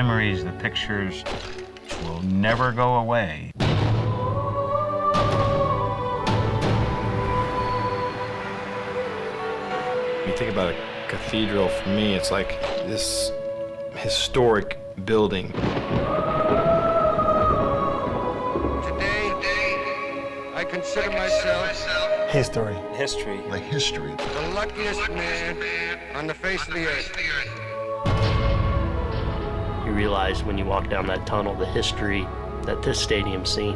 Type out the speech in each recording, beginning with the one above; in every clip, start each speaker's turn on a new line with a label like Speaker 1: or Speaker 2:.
Speaker 1: memories, the pictures will never go away.
Speaker 2: When you think about a cathedral, for me, it's like this historic building.
Speaker 3: Today, I consider myself
Speaker 4: History.
Speaker 5: The history.
Speaker 3: the luckiest man on the face of the earth.
Speaker 6: You realize when you walk down that tunnel the history that this stadium's seen.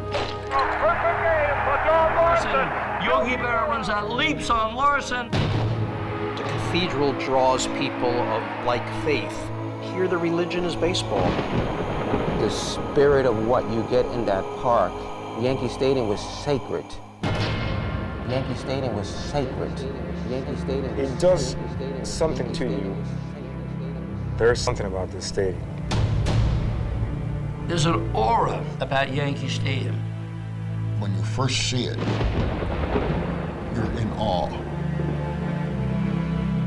Speaker 7: Yogi Berra runs out, leaps on Larson.
Speaker 8: The cathedral draws people of like faith. Here the religion is baseball.
Speaker 9: The spirit of what you get in that park, Yankee Stadium was sacred. Yankee Stadium was sacred. Yankee Stadium was
Speaker 4: It does
Speaker 9: Yankee Stadium was-
Speaker 4: something
Speaker 9: Yankee
Speaker 4: to
Speaker 9: Stadium
Speaker 4: you.
Speaker 9: was sacred.
Speaker 4: There's something about this stadium.
Speaker 7: There's an aura about Yankee Stadium.
Speaker 5: When you first see it, you're in awe.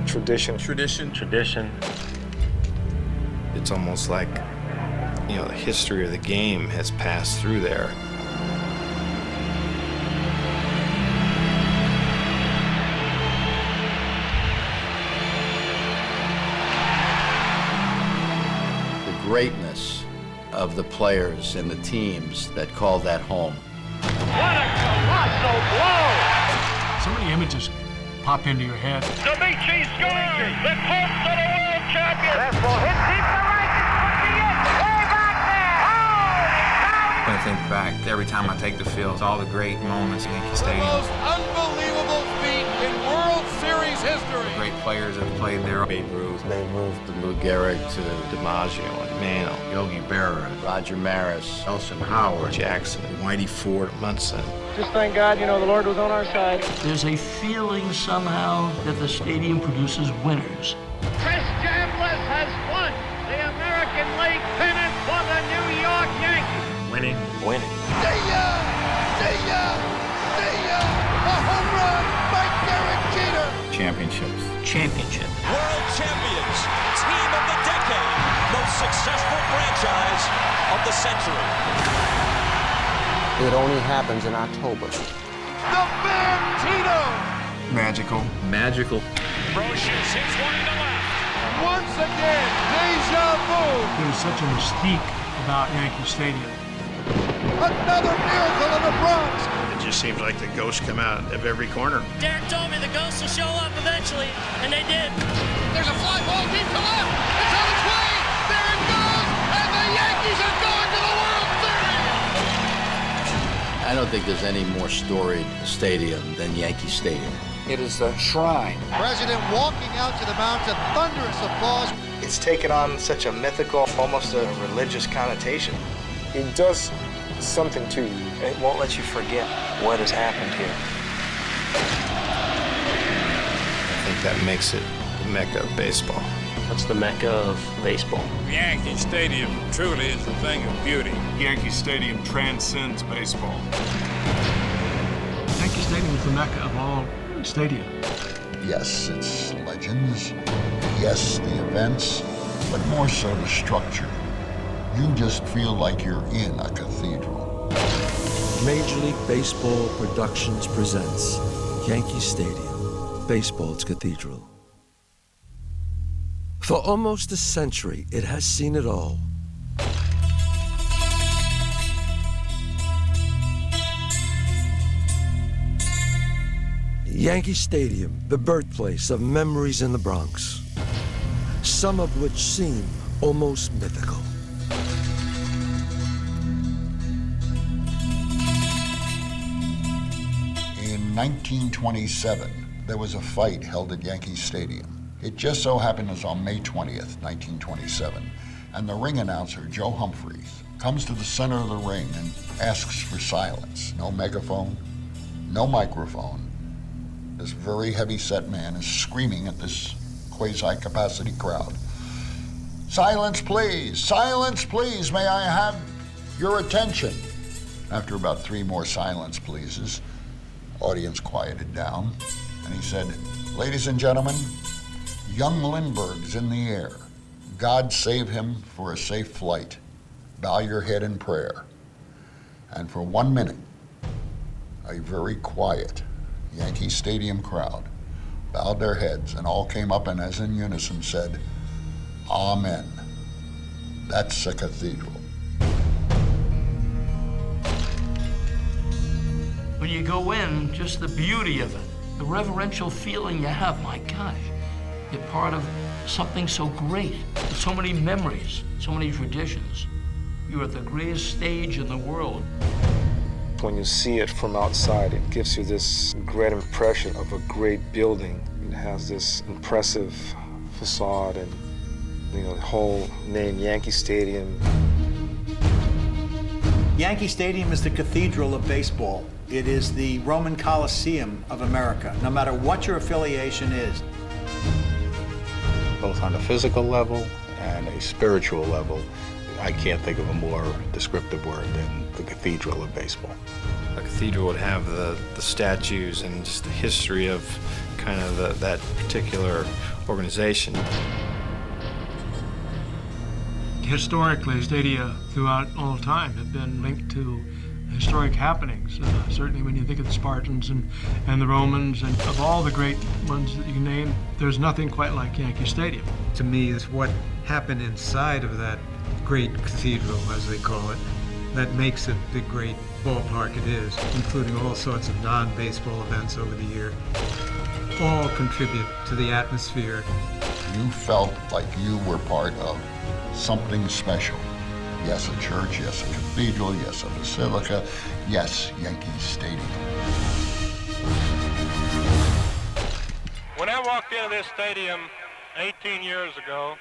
Speaker 4: Tradition.
Speaker 1: Tradition.
Speaker 2: It's almost like, the history of the game has passed through there.
Speaker 10: The greatness of the players and the teams that call that home.
Speaker 7: What a colossal blow!
Speaker 11: So many images pop into your head.
Speaker 7: Demichi scores! The Colts are the world champions! Fastball hit deep to right. This could be it! Way back there!
Speaker 12: When I think back, every time I take the field, all the great moments in Yankee Stadium.
Speaker 3: The most unbelievable feat in World Series history.
Speaker 12: Great players have played there.
Speaker 4: Babe Ruth.
Speaker 10: From Lou Gehrig to
Speaker 2: DiMaggio and Mantle,
Speaker 10: Yogi Berra, Roger Maris, Nelson Howard,
Speaker 2: Jackson,
Speaker 10: Whitey Ford,
Speaker 2: Munson.
Speaker 7: Just thank God, the Lord was on our side. There's a feeling somehow that the stadium produces winners. Chris Chambliss has won the American League pennant for the New York Yankees.
Speaker 1: Winning.
Speaker 3: See ya! See ya! See ya! A home run by Derek Jeter!
Speaker 10: championships.
Speaker 13: World champions, team of the decade, most successful franchise of the century.
Speaker 9: It only happens in October.
Speaker 3: The Bambino!
Speaker 4: Magical.
Speaker 13: Brocious hits one in the left.
Speaker 3: Once again, deja vu!
Speaker 11: There's such a mystique about Yankee Stadium.
Speaker 3: Another miracle in the Bronx!
Speaker 14: It just seems like the ghosts come out of every corner.
Speaker 7: Derek told me the ghosts will show up eventually, and they did.
Speaker 3: There's a fly ball deep to left! It's on its way! There it goes! And the Yankees are going to the World Series!
Speaker 10: I don't think there's any more storied stadium than Yankee Stadium.
Speaker 8: It is a shrine.
Speaker 3: President walking out to the mound to thunderous applause.
Speaker 4: It's taken on such a mythical, almost a religious connotation. It does something to you. It won't let you forget what has happened here.
Speaker 2: I think that makes it the Mecca of baseball.
Speaker 6: What's the Mecca of baseball?
Speaker 13: Yankee Stadium truly is a thing of beauty.
Speaker 11: Yankee Stadium transcends baseball. Yankee Stadium is the Mecca of all stadium.
Speaker 5: Yes, it's legends. Yes, the events, but more so the structure. You just feel like you're in a cathedral.
Speaker 15: Major League Baseball Productions presents Yankee Stadium, baseball's cathedral. For almost a century, it has seen it all. Yankee Stadium, the birthplace of memories in the Bronx, some of which seem almost mythical.
Speaker 5: In 1927, there was a fight held at Yankee Stadium. It just so happened it was on May 20th, 1927, and the ring announcer, Joe Humphreys, comes to the center of the ring and asks for silence. No megaphone, no microphone. This very heavy-set man is screaming at this quasi-capacity crowd. Silence, please! Silence, please! May I have your attention? After about 3 more silence pleases, audience quieted down, and he said, ladies and gentlemen, young Lindbergh's in the air. God save him for a safe flight. Bow your head in prayer. And for 1 minute, a very quiet Yankee Stadium crowd bowed their heads and all came up and as in unison said, Amen. That's a cathedral.
Speaker 7: When you go in, just the beauty of it, the reverential feeling you have, my gosh, you're part of something so great, so many memories, so many traditions. You're at the greatest stage in the world.
Speaker 4: When you see it from outside, it gives you this great impression of a great building. It has this impressive facade and, the whole name Yankee Stadium.
Speaker 16: Yankee Stadium is the cathedral of baseball. It is the Roman Colosseum of America, no matter what your affiliation is.
Speaker 2: Both on a physical level and a spiritual level, I can't think of a more descriptive word than the cathedral of baseball.
Speaker 4: A cathedral would have the statues and just the history of kind of that particular organization.
Speaker 11: Historically, stadia throughout all time have been linked to historic happenings. Certainly when you think of the Spartans and the Romans and of all the great ones that you can name, there's nothing quite like Yankee Stadium.
Speaker 17: To me, it's what happened inside of that great cathedral, as they call it, that makes it the great ballpark it is, including all sorts of non-baseball events over the year. All contribute to the atmosphere.
Speaker 5: You felt like you were part of something special. Yes, a church, yes, a cathedral, yes, a basilica, yes, Yankee Stadium.
Speaker 18: When I walked into this stadium 18 years ago,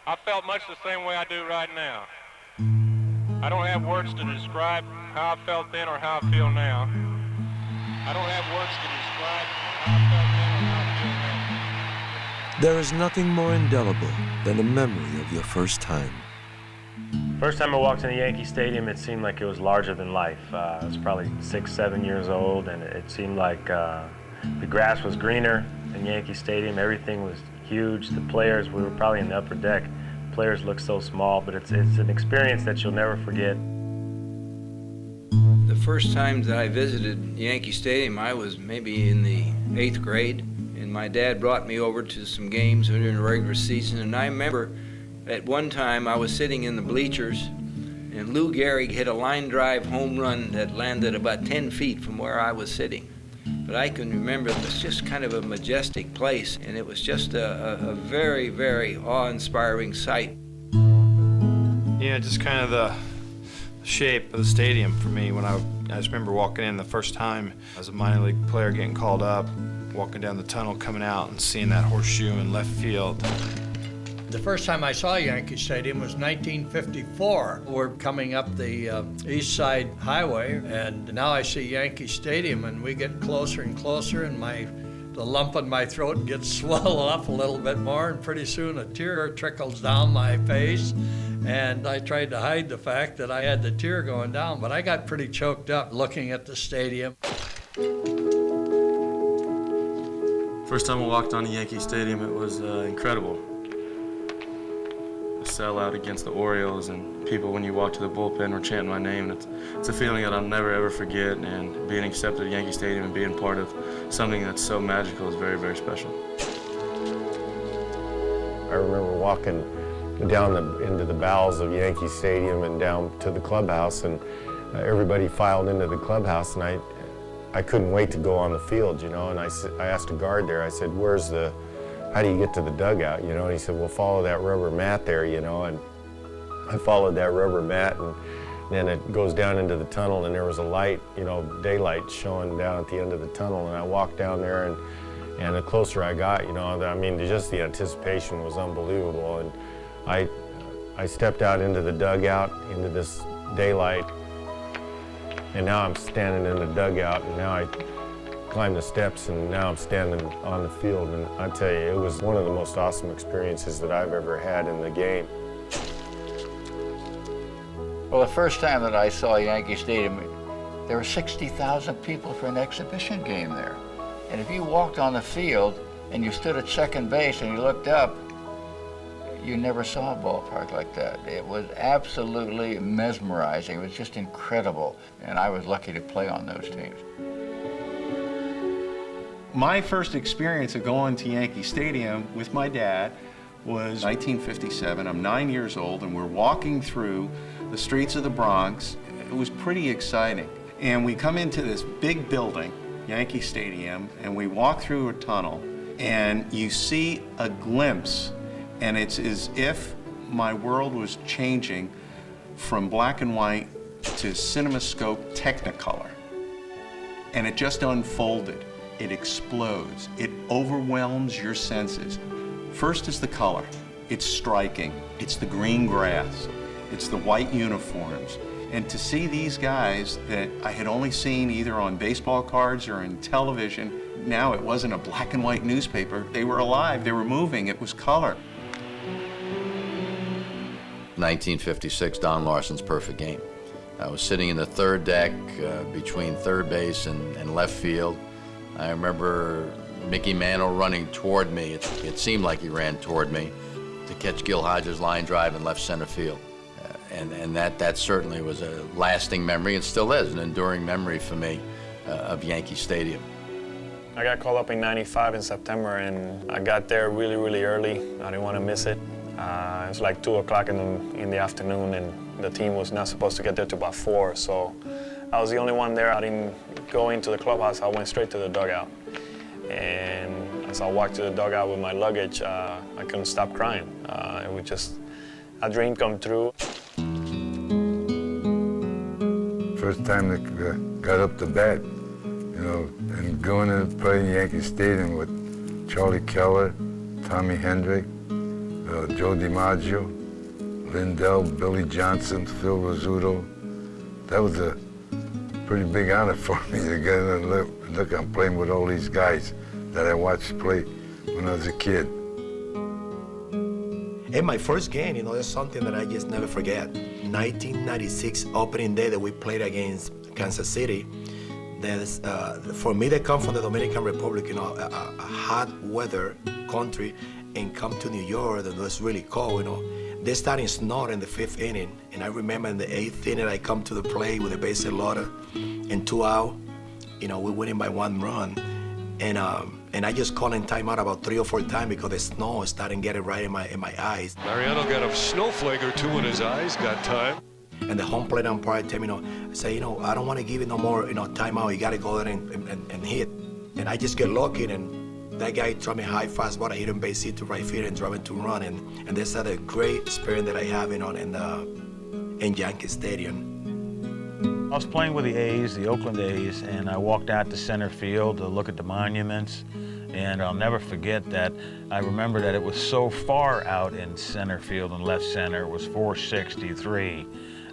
Speaker 18: I felt much the same way I do right now. I don't have words to describe how I felt then or how I feel now. I don't have words to describe how I felt then or how I feel now.
Speaker 15: There is nothing more indelible than a memory of your first time.
Speaker 19: First time I walked into Yankee Stadium, it seemed like it was larger than life. I was probably 6, 7 years old, and it seemed like the grass was greener in Yankee Stadium. Everything was huge. The players, we were probably in the upper deck. Players looked so small, but it's an experience that you'll never forget.
Speaker 20: The first time that I visited Yankee Stadium, I was maybe in the 8th grade, and my dad brought me over to some games during the regular season, and I remember at one time I was sitting in the bleachers, and Lou Gehrig hit a line drive home run that landed about 10 feet from where I was sitting. But I can remember it was just kind of a majestic place, and it was just a very, very awe-inspiring sight.
Speaker 4: Yeah, just kind of the shape of the stadium for me. When I just remember walking in the first time as a minor league player getting called up, walking down the tunnel, coming out and seeing that horseshoe in left field.
Speaker 21: The first time I saw Yankee Stadium was 1954. We're coming up the East Side Highway, and now I see Yankee Stadium, and we get closer and closer, and the lump in my throat gets swelled up a little bit more, and pretty soon a tear trickles down my face. And I tried to hide the fact that I had the tear going down, but I got pretty choked up looking at the stadium.
Speaker 22: First time I walked onto Yankee Stadium, it was incredible. The sellout against the Orioles, and people, when you walk to the bullpen, were chanting my name. It's a feeling that I'll never ever forget, and being accepted at Yankee Stadium and being part of something that's so magical is very, very special.
Speaker 23: I remember walking down into the bowels of Yankee Stadium and down to the clubhouse, and everybody filed into the clubhouse, and I couldn't wait to go on the field, and I asked a guard there, I said, how do you get to the dugout, and he said, well, follow that rubber mat there, and I followed that rubber mat, and then it goes down into the tunnel, and there was a light, daylight showing down at the end of the tunnel, and I walked down there, and the closer I got, just the anticipation was unbelievable, and I stepped out into the dugout, into this daylight, and now I'm standing in the dugout, and now I climbed the steps, and now I'm standing on the field, and I tell you, it was one of the most awesome experiences that I've ever had in the game.
Speaker 24: Well, the first time that I saw Yankee Stadium, there were 60,000 people for an exhibition game there. And if you walked on the field and you stood at second base and you looked up, You never saw a ballpark like that. It was absolutely mesmerizing. It was just incredible. And I was lucky to play on those teams.
Speaker 1: My first experience of going to Yankee Stadium with my dad was 1957. I'm 9 years old, and we're walking through the streets of the Bronx. It was pretty exciting. And we come into this big building, Yankee Stadium, and we walk through a tunnel, and you see a glimpse, and it's as if my world was changing from black and white to CinemaScope Technicolor. And it just unfolded. It explodes. It overwhelms your senses. First is the color. It's striking. It's the green grass. It's the white uniforms. And to see these guys that I had only seen either on baseball cards or in television, now it wasn't a black and white newspaper. They were alive. They were moving. It was color.
Speaker 10: 1956, Don Larson's perfect game. I was sitting in the third deck between third base and left field. I remember Mickey Mantle running toward me. It seemed like he ran toward me to catch Gil Hodges' line drive in left center field. And that certainly was a lasting memory, and still is an enduring memory for me of Yankee Stadium.
Speaker 19: I got called up in '95 in September, and I got there really, really early. I didn't want to miss it. It was like 2 o'clock in the afternoon, and the team was not supposed to get there till about 4, so I was the only one there. I didn't go into the clubhouse. I went straight to the dugout. And as I walked to the dugout with my luggage, I couldn't stop crying. It was just a dream come true.
Speaker 9: First time that got up to bat, you know, and going and playing Yankee Stadium with Charlie Keller, Tommy Hendrick, Joe DiMaggio, Lindell, Billy Johnson, Phil Rizzuto. That was a pretty big honor for me to get in and look, I'm playing with all these guys that I watched play when I was a kid.
Speaker 12: And my first game, you know, that's something that I just never forget. 1996 opening day that we played against Kansas City. There's, for me, they come from the Dominican Republic, you know, a hot weather country, and come to New York, and it was really cold, you know. They started snowing in the 5th inning, and I remember in the 8th inning, I come to the plate with a base loader and 2 out. You know, we winning by 1 run, and I just called in timeout about 3 or 4 times because the snow started getting right in my eyes.
Speaker 14: Mariano got a snowflake or 2 in his eyes, got time.
Speaker 12: And the home plate umpire tell me, you know, say, you know, I don't want to give you no more, you know, timeout. You got to go there and hit. And I just get lucky, and that guy threw me a high fastball. I hit him base hit to right field and drove it to run. And that's a great experience that I have, you know, in Yankee Stadium.
Speaker 25: I was playing with the A's, the Oakland A's, and I walked out to center field to look at the monuments. And I'll never forget that. I remember that it was so far out in center field and left center. It was 463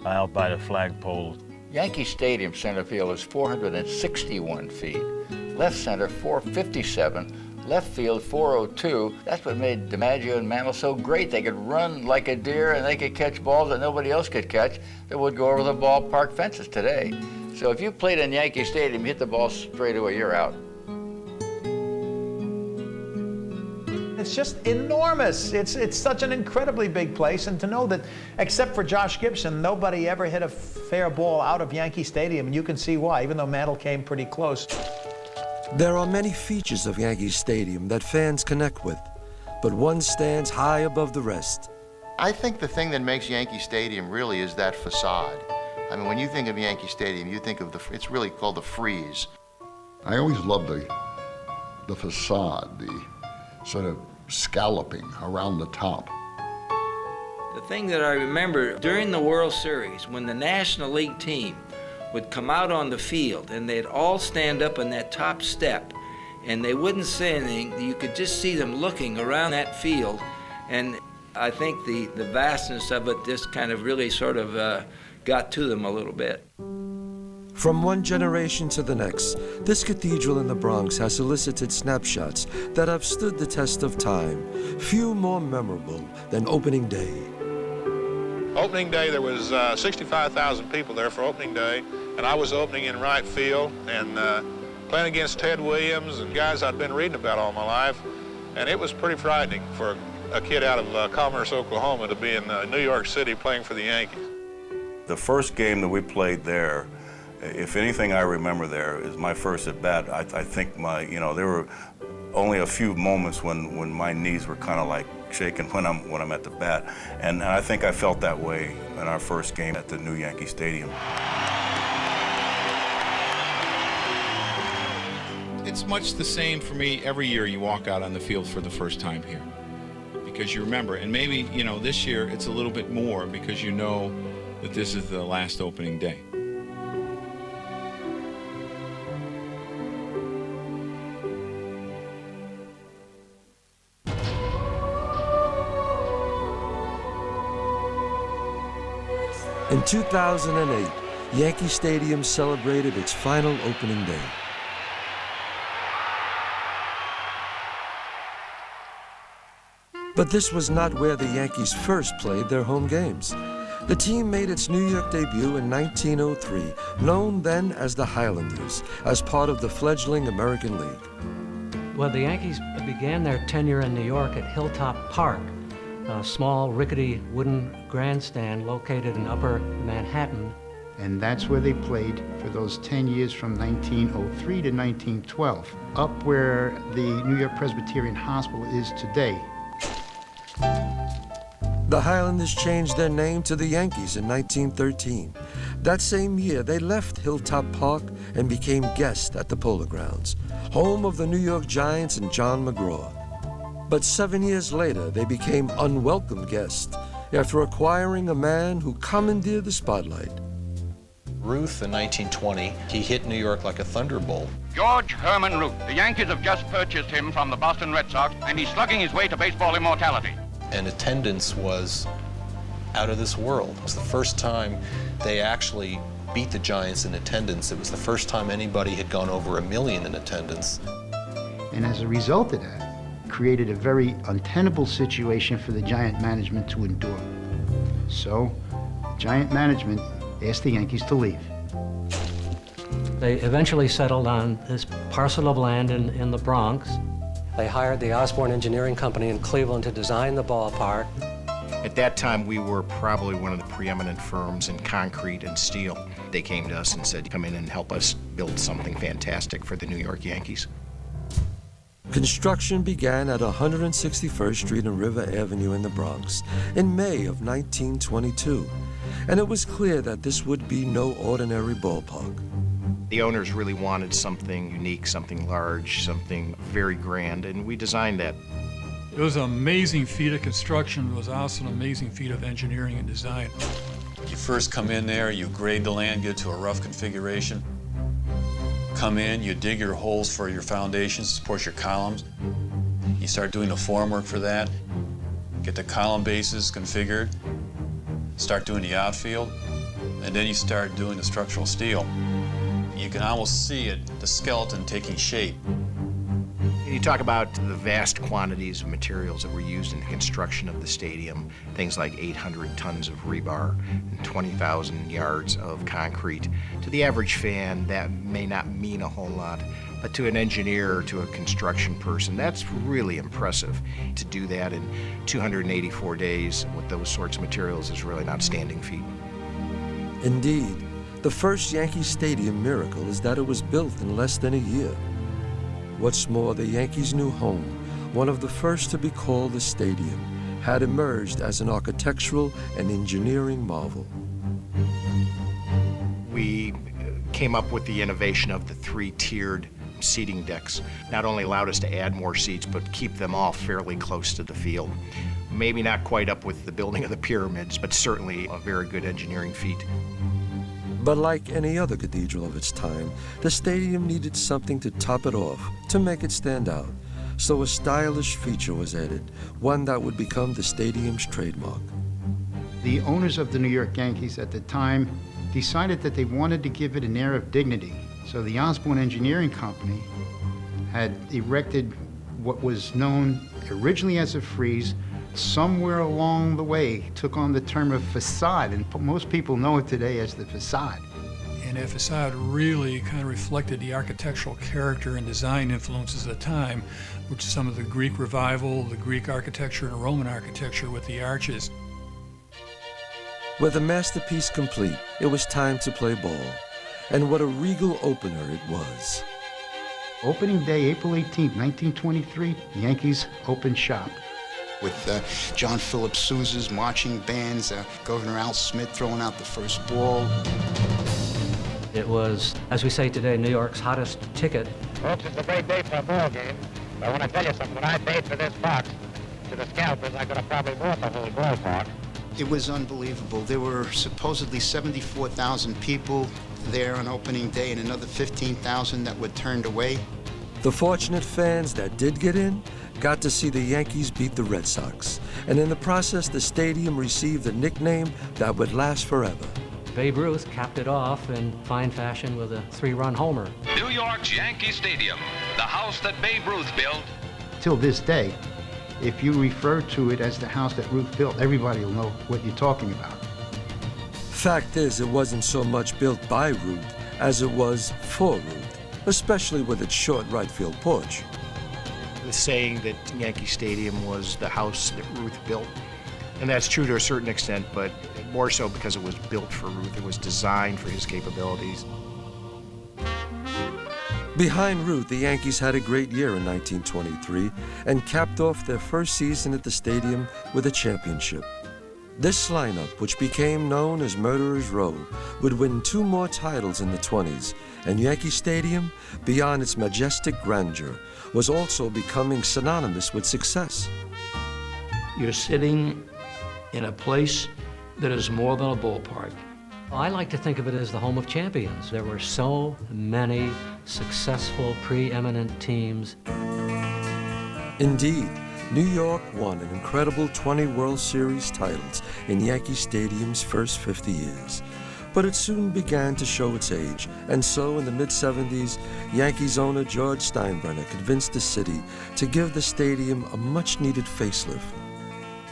Speaker 25: out by the flagpole.
Speaker 24: Yankee Stadium center field is 461 feet. Left center, 457. Left field, 402. That's what made DiMaggio and Mantle so great. They could run like a deer, and they could catch balls that nobody else could catch that would go over the ballpark fences today. So if you played in Yankee Stadium, hit the ball straight away, you're out.
Speaker 16: It's just enormous. It's such an incredibly big place, and to know that, except for Josh Gibson, nobody ever hit a fair ball out of Yankee Stadium, and you can see why, even though Mantle came pretty close.
Speaker 15: There are many features of Yankee Stadium that fans connect with, but one stands high above the rest.
Speaker 26: I think the thing that makes Yankee Stadium really is that facade. I mean, when you think of Yankee Stadium, you think of it's really called the frieze.
Speaker 5: I always loved the facade, the sort of scalloping around the top.
Speaker 20: The thing that I remember during the World Series, when the National League team would come out on the field and they'd all stand up on that top step and they wouldn't say anything, you could just see them looking around that field, and I think the vastness of it just kind of really sort of got to them a little bit.
Speaker 15: From one generation to the next, this cathedral in the Bronx has elicited snapshots that have stood the test of time, few more memorable than opening day.
Speaker 18: Opening day, there was 65,000 people there for opening day, and I was opening in right field and playing against Ted Williams and guys I'd been reading about all my life, and it was pretty frightening for
Speaker 2: a kid out of Commerce, Oklahoma, to be in New York City playing for the Yankees.
Speaker 3: The first game that we played there, if anything I remember there is my first at bat. I think there were only a few moments when my knees were kind of like shaking when I'm at the bat, and I think I felt that way in our first game at the new Yankee Stadium.
Speaker 6: It's much the same for me every year you walk out on the field for the first time here, because you remember, and maybe this year it's a little bit more because you know that this is the last opening day.
Speaker 15: In 2008, Yankee Stadium celebrated its final opening day. But this was not where the Yankees first played their home games. The team made its New York debut in 1903, known then as the Highlanders, as part of the fledgling American League.
Speaker 7: Well, the Yankees began their tenure in New York at Hilltop Park, a small, rickety wooden grandstand located in Upper Manhattan.
Speaker 8: And that's where they played for those 10 years from 1903 to 1912, up where the New York Presbyterian Hospital is today.
Speaker 15: The Highlanders changed their name to the Yankees in 1913. That same year, they left Hilltop Park and became guests at the Polo Grounds, home of the New York Giants and John McGraw. But 7 years later, they became unwelcome guests after acquiring a man who commandeered the spotlight.
Speaker 13: Ruth in 1920, he hit New York like a thunderbolt.
Speaker 27: George Herman Ruth. The Yankees have just purchased him from the Boston Red Sox, and he's slugging his way to baseball immortality.
Speaker 13: And attendance was out of this world. It was the first time they actually beat the Giants in attendance. It was the first time anybody had gone over 1 million in attendance.
Speaker 8: And as a result of that, created a very untenable situation for the Giant management to endure. So, Giant management asked the Yankees to leave.
Speaker 7: They eventually settled on this parcel of land in the Bronx. They hired the Osborne Engineering Company in Cleveland to design the ballpark.
Speaker 28: At that time, we were probably one of the preeminent firms in concrete and steel. They came to us and said, come in and help us build something fantastic for the New York Yankees.
Speaker 15: Construction began at 161st Street and River Avenue in the Bronx in May of 1922, and it was clear that this would be no ordinary ballpark.
Speaker 28: The owners really wanted something unique, something large, something very grand, and we designed that.
Speaker 29: It was an amazing feat of construction. It was also an amazing feat of engineering and design.
Speaker 25: You first come in there, you grade the land, get it to a rough configuration. Come in, you dig your holes for your foundations, support your columns. You start doing the formwork for that. Get the column bases configured. Start doing the outfield. And then you start doing the structural steel. You can almost see it, the skeleton taking shape.
Speaker 28: You talk about the vast quantities of materials that were used in the construction of the stadium, things like 800 tons of rebar and 20,000 yards of concrete. To the average fan, that may not mean a whole lot, but to an engineer or to a construction person, that's really impressive. To do that in 284 days with those sorts of materials is really an outstanding feat.
Speaker 15: Indeed, the first Yankee Stadium miracle is that it was built in less than a year. What's more, the Yankees' new home, one of the first to be called the stadium, had emerged as an architectural and engineering marvel.
Speaker 28: We came up with the innovation of the 3-tiered seating decks. Not only allowed us to add more seats, but keep them all fairly close to the field. Maybe not quite up with the building of the pyramids, but certainly a very good engineering feat.
Speaker 15: But like any other cathedral of its time, the stadium needed something to top it off, to make it stand out. So a stylish feature was added, one that would become the stadium's trademark.
Speaker 8: The owners of the New York Yankees at the time decided that they wanted to give it an air of dignity. So the Osborne Engineering Company had erected what was known originally as a frieze. Somewhere along the way took on the term of facade, and most people know it today as the facade.
Speaker 29: And that facade really kind of reflected the architectural character and design influences of the time, which is some of the Greek revival, the Greek architecture and Roman architecture with the arches.
Speaker 15: With the masterpiece complete, it was time to play ball. And what a regal opener it was.
Speaker 8: Opening day, April 18, 1923, the Yankees opened shop.
Speaker 1: With John Philip Sousa's marching bands, Governor Al Smith throwing out the first ball.
Speaker 7: It was, as we say today, New York's hottest ticket.
Speaker 4: Folks, it's a great day for a ball game. But I want to tell you something. When I paid for this box to the scalpers, I could have probably bought the whole ballpark.
Speaker 1: It was unbelievable. There were supposedly 74,000 people there on opening day and another 15,000 that were turned away.
Speaker 15: The fortunate fans that did get in got to see the Yankees beat the Red Sox. And in the process, the stadium received a nickname that would last forever.
Speaker 7: Babe Ruth capped it off in fine fashion with a 3-run homer.
Speaker 27: New York's Yankee Stadium, the house that Babe Ruth built.
Speaker 8: Till this day, if you refer to it as the house that Ruth built, everybody will know what you're talking about.
Speaker 15: Fact is, it wasn't so much built by Ruth as it was for Ruth, especially with its short right field porch.
Speaker 28: The saying that Yankee Stadium was the house that Ruth built, and that's true to a certain extent, but more so because it was built for Ruth. It was designed for his capabilities.
Speaker 15: Behind Ruth, the Yankees had a great year in 1923 and capped off their first season at the stadium with a championship. This lineup, which became known as Murderers Row, would win 2 more titles in the 20s, and Yankee Stadium, beyond its majestic grandeur, was also becoming synonymous with success.
Speaker 10: You're sitting in a place that is more than a ballpark.
Speaker 7: I like to think of it as the home of champions. There were so many successful, preeminent teams.
Speaker 15: Indeed, New York won an incredible 20 World Series titles in Yankee Stadium's first 50 years. But it soon began to show its age, and so in the mid-70s, Yankees owner George Steinbrenner convinced the city to give the stadium a much-needed facelift.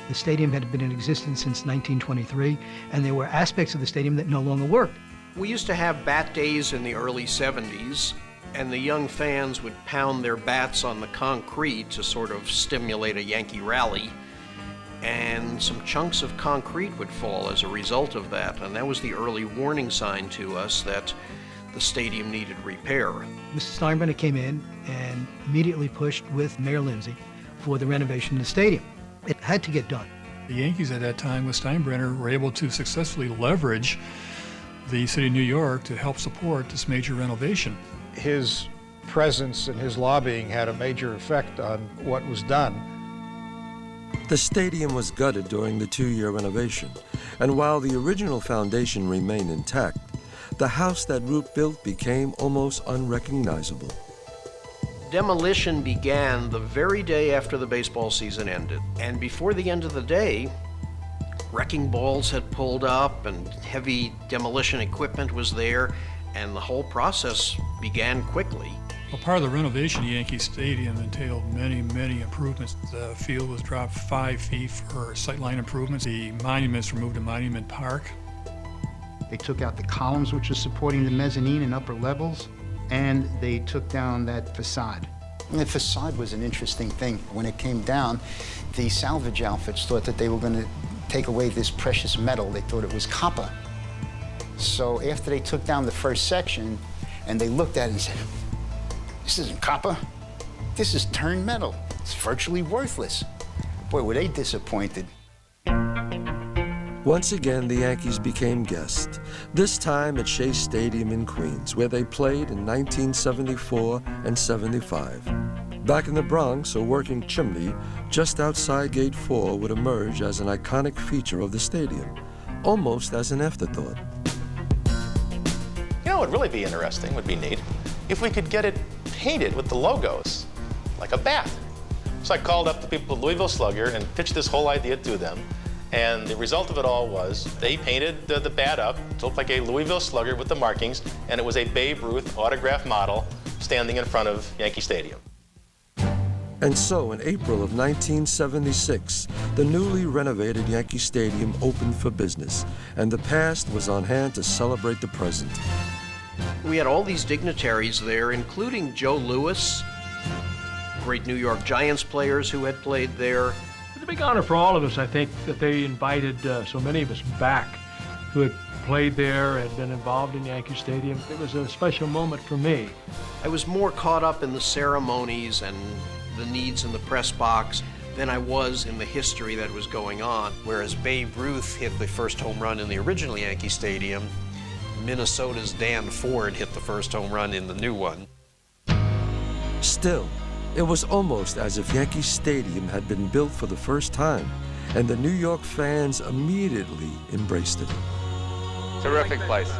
Speaker 11: The stadium had been in existence since 1923, and there were aspects of the stadium that no longer worked.
Speaker 17: We used to have bat days in the early 70s, and the young fans would pound their bats on the concrete to sort of stimulate a Yankee rally. And some chunks of concrete would fall as a result of that, and that was the early warning sign to us that the stadium needed repair.
Speaker 11: Mr. Steinbrenner came in and immediately pushed with Mayor Lindsay for the renovation of the stadium. It had to get done.
Speaker 29: The Yankees at that time with Steinbrenner were able to successfully leverage the city of New York to help support this major renovation.
Speaker 19: His presence and his lobbying had a major effect on what was done.
Speaker 15: The stadium was gutted during the 2-year renovation, and while the original foundation remained intact, the house that Ruth built became almost unrecognizable.
Speaker 17: Demolition began the very day after the baseball season ended, and before the end of the day, wrecking balls had pulled up and heavy demolition equipment was there, and the whole process began quickly.
Speaker 29: Well, part of the renovation of Yankee Stadium entailed many, many improvements. The field was dropped 5 feet for sightline improvements. The monuments were moved to Monument Park.
Speaker 8: They took out the columns which were supporting the mezzanine and upper levels, and they took down that facade.
Speaker 1: And the facade was an interesting thing. When it came down, the salvage outfits thought that they were going to take away this precious metal. They thought it was copper. So after they took down the first section, and they looked at it and said, "This isn't copper. This is turned metal. It's virtually worthless." Boy, were they disappointed.
Speaker 15: Once again, the Yankees became guests, this time at Shea Stadium in Queens, where they played in 1974 and 75. Back in the Bronx, a working chimney just outside Gate 4 would emerge as an iconic feature of the stadium, almost as an afterthought.
Speaker 21: You know what would really be interesting, would be neat, if we could get it painted with the logos, like a bat. So I called up the people at Louisville Slugger and pitched this whole idea to them. And the result of it all was they painted the bat up to look like a Louisville Slugger with the markings, and it was a Babe Ruth autograph model standing in front of Yankee Stadium.
Speaker 15: And so, in April of 1976, the newly renovated Yankee Stadium opened for business, and the past was on hand to celebrate the present.
Speaker 17: We had all these dignitaries there, including Joe Louis, great New York Giants players who had played there.
Speaker 5: It's a big honor for all of us, I think, that they invited so many of us back who had played there, had been involved in Yankee Stadium. It was a special moment for me.
Speaker 17: I was more caught up in the ceremonies and the needs in the press box than I was in the history that was going on. Whereas Babe Ruth hit the first home run in the original Yankee Stadium, Minnesota's Dan Ford hit the first home run in the new one.
Speaker 15: Still, it was almost as if Yankee Stadium had been built for the first time, and the New York fans immediately embraced it.
Speaker 9: Terrific place.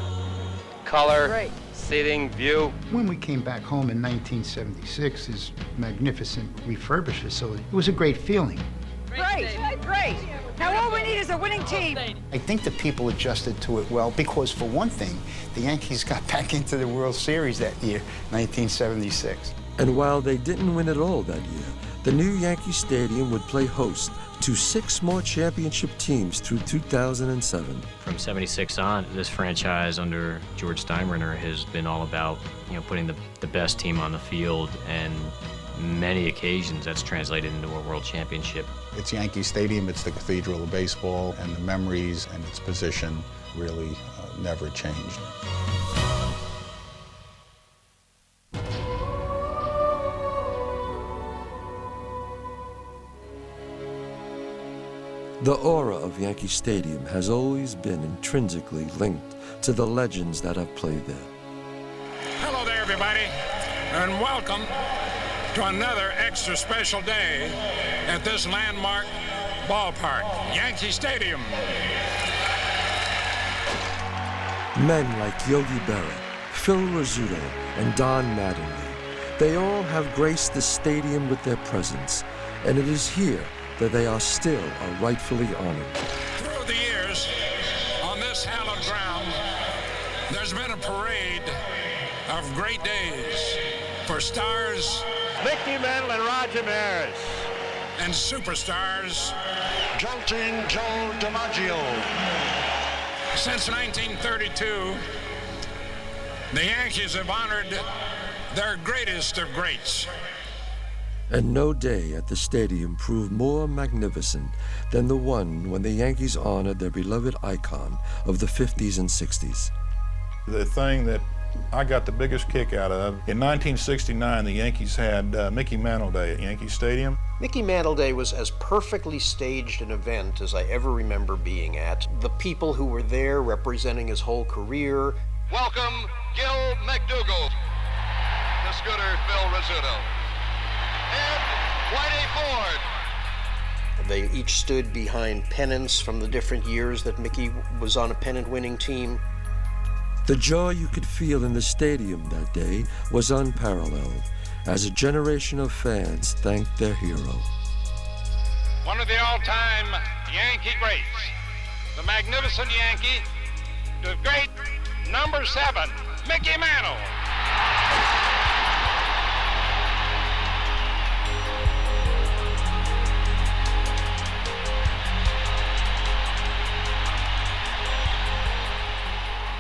Speaker 9: Color, seating, view.
Speaker 8: When we came back home in 1976, this magnificent refurbished facility, it was a great feeling.
Speaker 12: Great, great. Now all we need is a winning team.
Speaker 1: I think the people adjusted to it well because, for one thing, the Yankees got back into the World Series that year, 1976.
Speaker 15: And while they didn't win it all that year, the new Yankee Stadium would play host to 6 more championship teams through 2007.
Speaker 14: From 76 on, this franchise under George Steinbrenner has been all about, putting the best team on the field, and many occasions that's translated into a world championship.
Speaker 16: It's Yankee Stadium, it's the Cathedral of baseball, and the memories and its position really never changed.
Speaker 15: The aura of Yankee Stadium has always been intrinsically linked to the legends that have played there.
Speaker 27: Hello there, everybody, and welcome to another extra special day at this landmark ballpark, Yankee Stadium.
Speaker 15: Men like Yogi Berra, Phil Rizzuto, and Don Mattingly, they all have graced the stadium with their presence, and it is here that they are still rightfully honored.
Speaker 27: Through the years, on this hallowed ground, there's been a parade of great days for stars, Mickey Mantle and Roger Maris, and superstars, Jolting Joe DiMaggio. Since 1932, the Yankees have honored their greatest of greats.
Speaker 15: And no day at the stadium proved more magnificent than the one when the Yankees honored their beloved icon of the 50s and 60s.
Speaker 2: The thing that I got the biggest kick out of, in 1969, the Yankees had Mickey Mantle Day at Yankee Stadium.
Speaker 17: Mickey Mantle Day was as perfectly staged an event as I ever remember being at. The people who were there representing his whole career.
Speaker 27: Welcome, Gil McDougall, the Scooter Phil Rizzuto, and Whitey Ford.
Speaker 17: They each stood behind pennants from the different years that Mickey was on a pennant-winning team.
Speaker 15: The joy you could feel in the stadium that day was unparalleled as a generation of fans thanked their hero.
Speaker 27: One of the all-time Yankee greats, the magnificent Yankee, the great number 7, Mickey Mantle.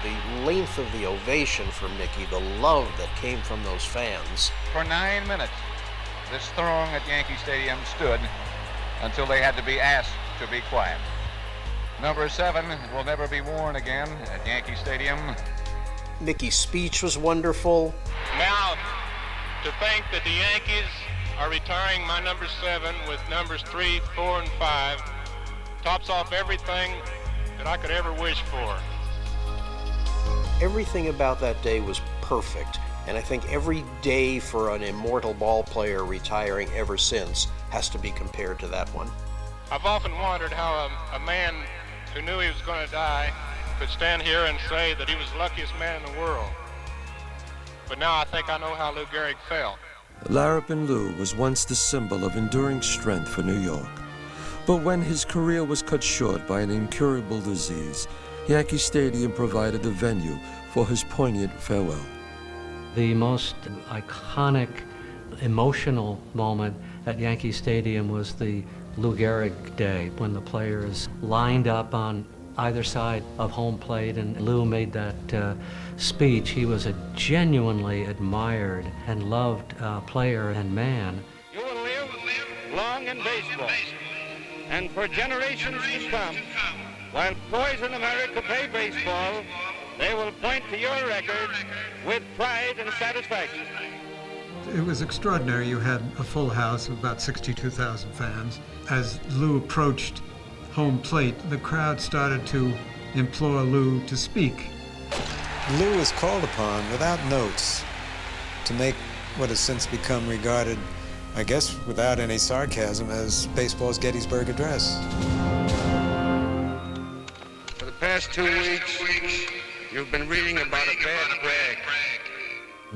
Speaker 17: The length of the ovation for Mickey, the love that came from those fans.
Speaker 27: For 9 minutes, this throng at Yankee Stadium stood until they had to be asked to be quiet. Number 7 will never be worn again at Yankee Stadium.
Speaker 17: Mickey's speech was wonderful.
Speaker 18: Now, to think that the Yankees are retiring my number 7 with numbers 3, 4, and 5 tops off everything that I could ever wish for.
Speaker 17: Everything about that day was perfect, and I think every day for an immortal ball player retiring ever since has to be compared to that one.
Speaker 18: I've often wondered how a man who knew he was going to die could stand here and say that he was the luckiest man in the world. But now I think I know how Lou Gehrig felt.
Speaker 15: Larapin Lou was once the symbol of enduring strength for New York. But when his career was cut short by an incurable disease, Yankee Stadium provided the venue for his poignant farewell.
Speaker 7: The most iconic, emotional moment at Yankee Stadium was the Lou Gehrig Day, when the players lined up on either side of home plate, and Lou made that speech. He was a genuinely admired and loved player and man.
Speaker 4: You will live long in baseball, and for generations to come, while boys in America play baseball, they will point to your record with pride and satisfaction.
Speaker 3: It was extraordinary. You had a full house of about 62,000 fans. As Lou approached home plate, the crowd started to implore Lou to speak.
Speaker 6: Lou was called upon, without notes, to make what has since become regarded, I guess without any sarcasm, as baseball's Gettysburg Address.
Speaker 4: For the past 2 weeks, you've been reading about a bad break.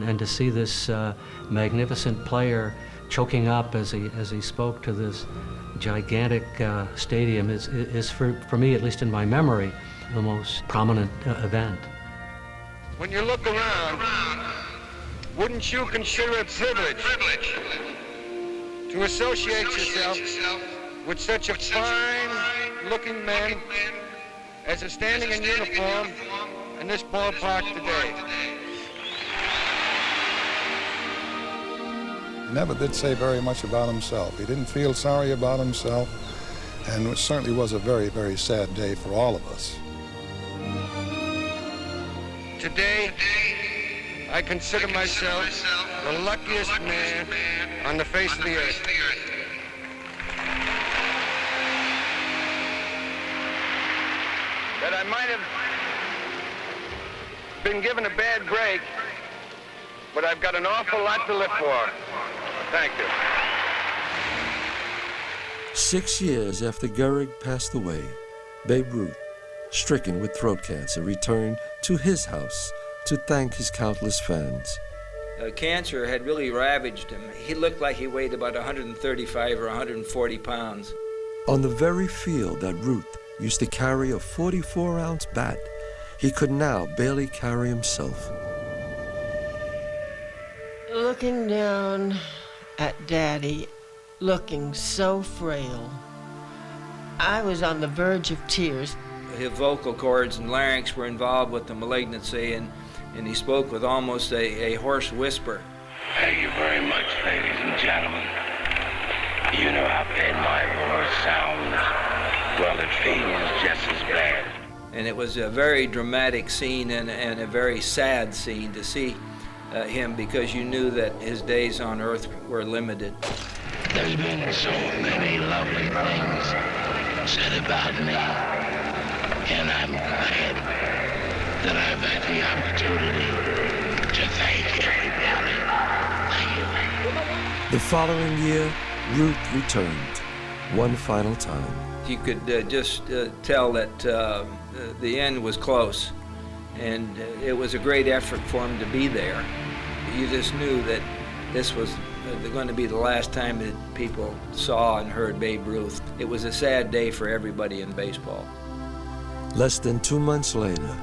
Speaker 7: And to see this magnificent player choking up as he spoke to this gigantic stadium is for me, at least in my memory, the most prominent event.
Speaker 4: When you look around, wouldn't you consider it privilege to associate yourself with such a fine-looking man as is standing in uniform in this ballpark today?
Speaker 2: He never did say very much about himself. He didn't feel sorry about himself, and it certainly was a very, very sad day for all of us.
Speaker 4: Today, I consider myself the luckiest man on the face of the earth. That I might have been given a bad break, but I've got an awful lot to live for. Thank you.
Speaker 15: 6 years after Gehrig passed away, Babe Ruth, stricken with throat cancer, returned to his house to thank his countless fans.
Speaker 13: Cancer had really ravaged him. He looked like he weighed about 135 or 140 pounds.
Speaker 15: On the very field that Ruth used to carry a 44-ounce bat, he could now barely carry himself.
Speaker 20: Looking down at Daddy, looking so frail, I was on the verge of tears.
Speaker 13: His vocal cords and larynx were involved with the malignancy, and he spoke with almost a hoarse whisper.
Speaker 22: Thank you very much, ladies and gentlemen. You know how bad my voice sounds. Well, it feels just as bad.
Speaker 13: And it was a very dramatic scene and a very sad scene to see him, because you knew that his days on earth were limited.
Speaker 22: There's been so many lovely things said about me, and I'm glad that I've had the opportunity to thank everybody. Thank you.
Speaker 15: The following year, Ruth returned one final time.
Speaker 13: You could just tell that the end was close, and it was a great effort for him to be there. You just knew that this was going to be the last time that people saw and heard Babe Ruth. It was a sad day for everybody in baseball.
Speaker 15: Less than 2 months later,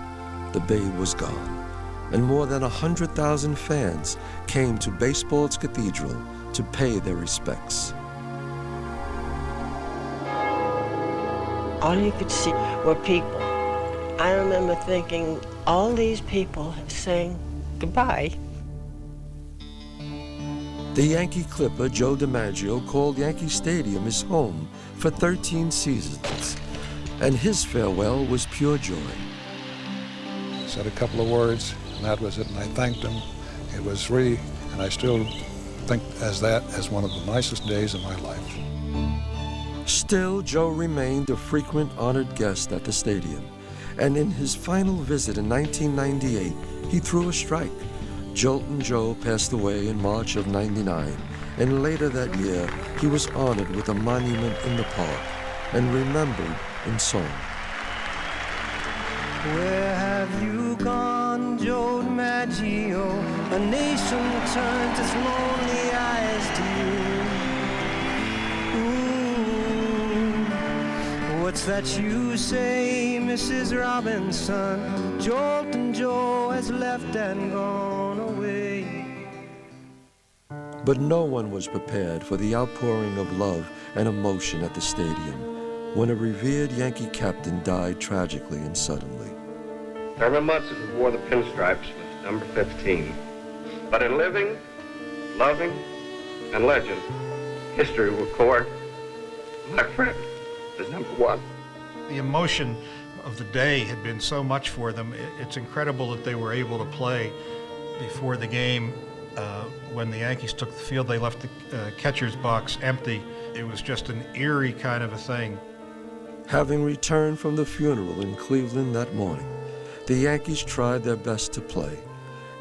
Speaker 15: the Babe was gone, and more than 100,000 fans came to baseball's Cathedral to pay their respects.
Speaker 20: All you could see were people. I remember thinking, all these people have saying goodbye.
Speaker 15: The Yankee Clipper, Joe DiMaggio, called Yankee Stadium his home for 13 seasons, and his farewell was pure joy.
Speaker 2: Said a couple of words, and that was it, and I thanked him. It was really, and I still think as one of the nicest days of my life.
Speaker 15: Still, Joe remained a frequent honored guest at the stadium, and in his final visit in 1998, he threw a strike. Joltin' Joe passed away in March of '99, and later that year, he was honored with a monument in the park and remembered in song.
Speaker 23: Where have you gone, Joe DiMaggio? A nation turns its lonely eyes to you. What's that you say, Mrs. Robinson? Joltin' Joe has left and gone away.
Speaker 15: But no one was prepared for the outpouring of love and emotion at the stadium when a revered Yankee captain died tragically and suddenly.
Speaker 10: Thurman Munson wore the pinstripes with number 15. But in living, loving, and legend, history will record my friend as number 1.
Speaker 11: The emotion of the day had been so much for them. It's incredible that they were able to play before the game. When the Yankees took the field, they left the catcher's box empty. It was just an eerie kind of a thing.
Speaker 15: Having returned from the funeral in Cleveland that morning, the Yankees tried their best to play.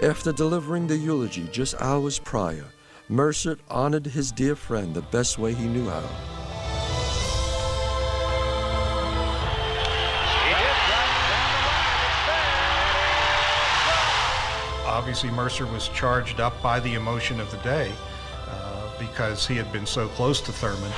Speaker 15: After delivering the eulogy just hours prior, Mercer honored his dear friend the best way he knew how.
Speaker 11: Obviously, Mercer was charged up by the emotion of the day because he had been so close to Thurman.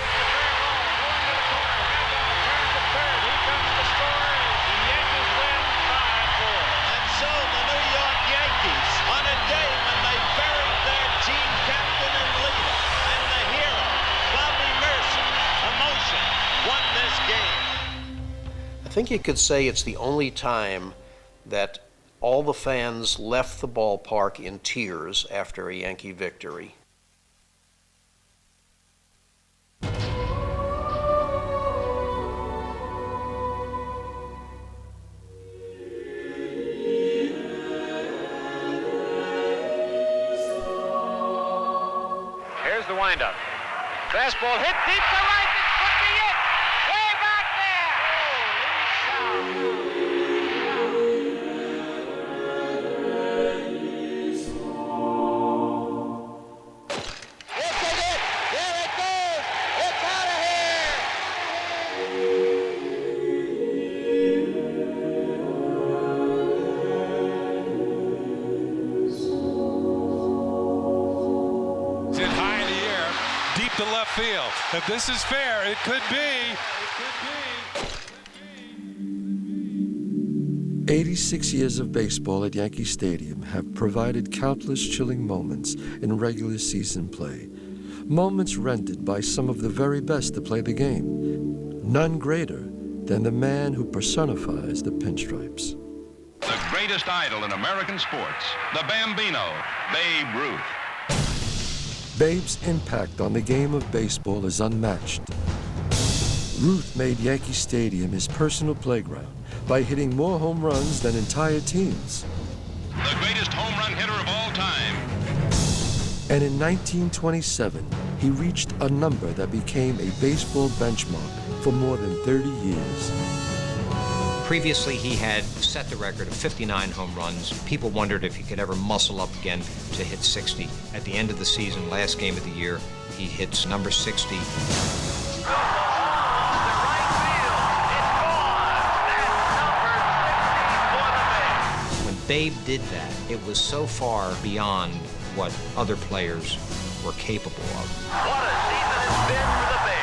Speaker 17: I think you could say it's the only time that all the fans left the ballpark in tears after a Yankee victory.
Speaker 19: Here's the windup. Fastball hit deep to right. This could be it. Way back there.
Speaker 21: To left field. If this is fair, it could be.
Speaker 15: 86 years of baseball at Yankee Stadium have provided countless chilling moments in regular season play. Moments rendered by some of the very best to play the game. None greater than the man who personifies the pinstripes.
Speaker 24: The greatest idol in American sports, the Bambino, Babe Ruth.
Speaker 15: Babe's impact on the game of baseball is unmatched. Ruth made Yankee Stadium his personal playground by hitting more home runs than entire teams.
Speaker 24: The greatest home run hitter of all time.
Speaker 15: And in 1927, he reached a number that became a baseball benchmark for more than 30 years.
Speaker 25: Previously, he had set the record of 59 home runs. People wondered if he could ever muscle up again to hit 60. At the end of the season, last game of the year, he hits number 60. When Babe did that, it was so far beyond what other players were capable of.
Speaker 19: What a season it's been for the Babe.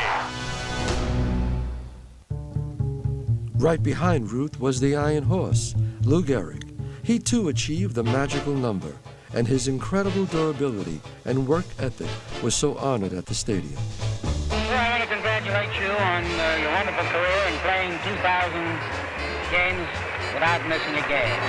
Speaker 15: Right behind Ruth was the Iron Horse, Lou Gehrig. He too achieved the magical number, and his incredible durability and work ethic was so honored at the stadium.
Speaker 26: Well, I want to congratulate you on your wonderful career in playing 2,000 games without missing a game.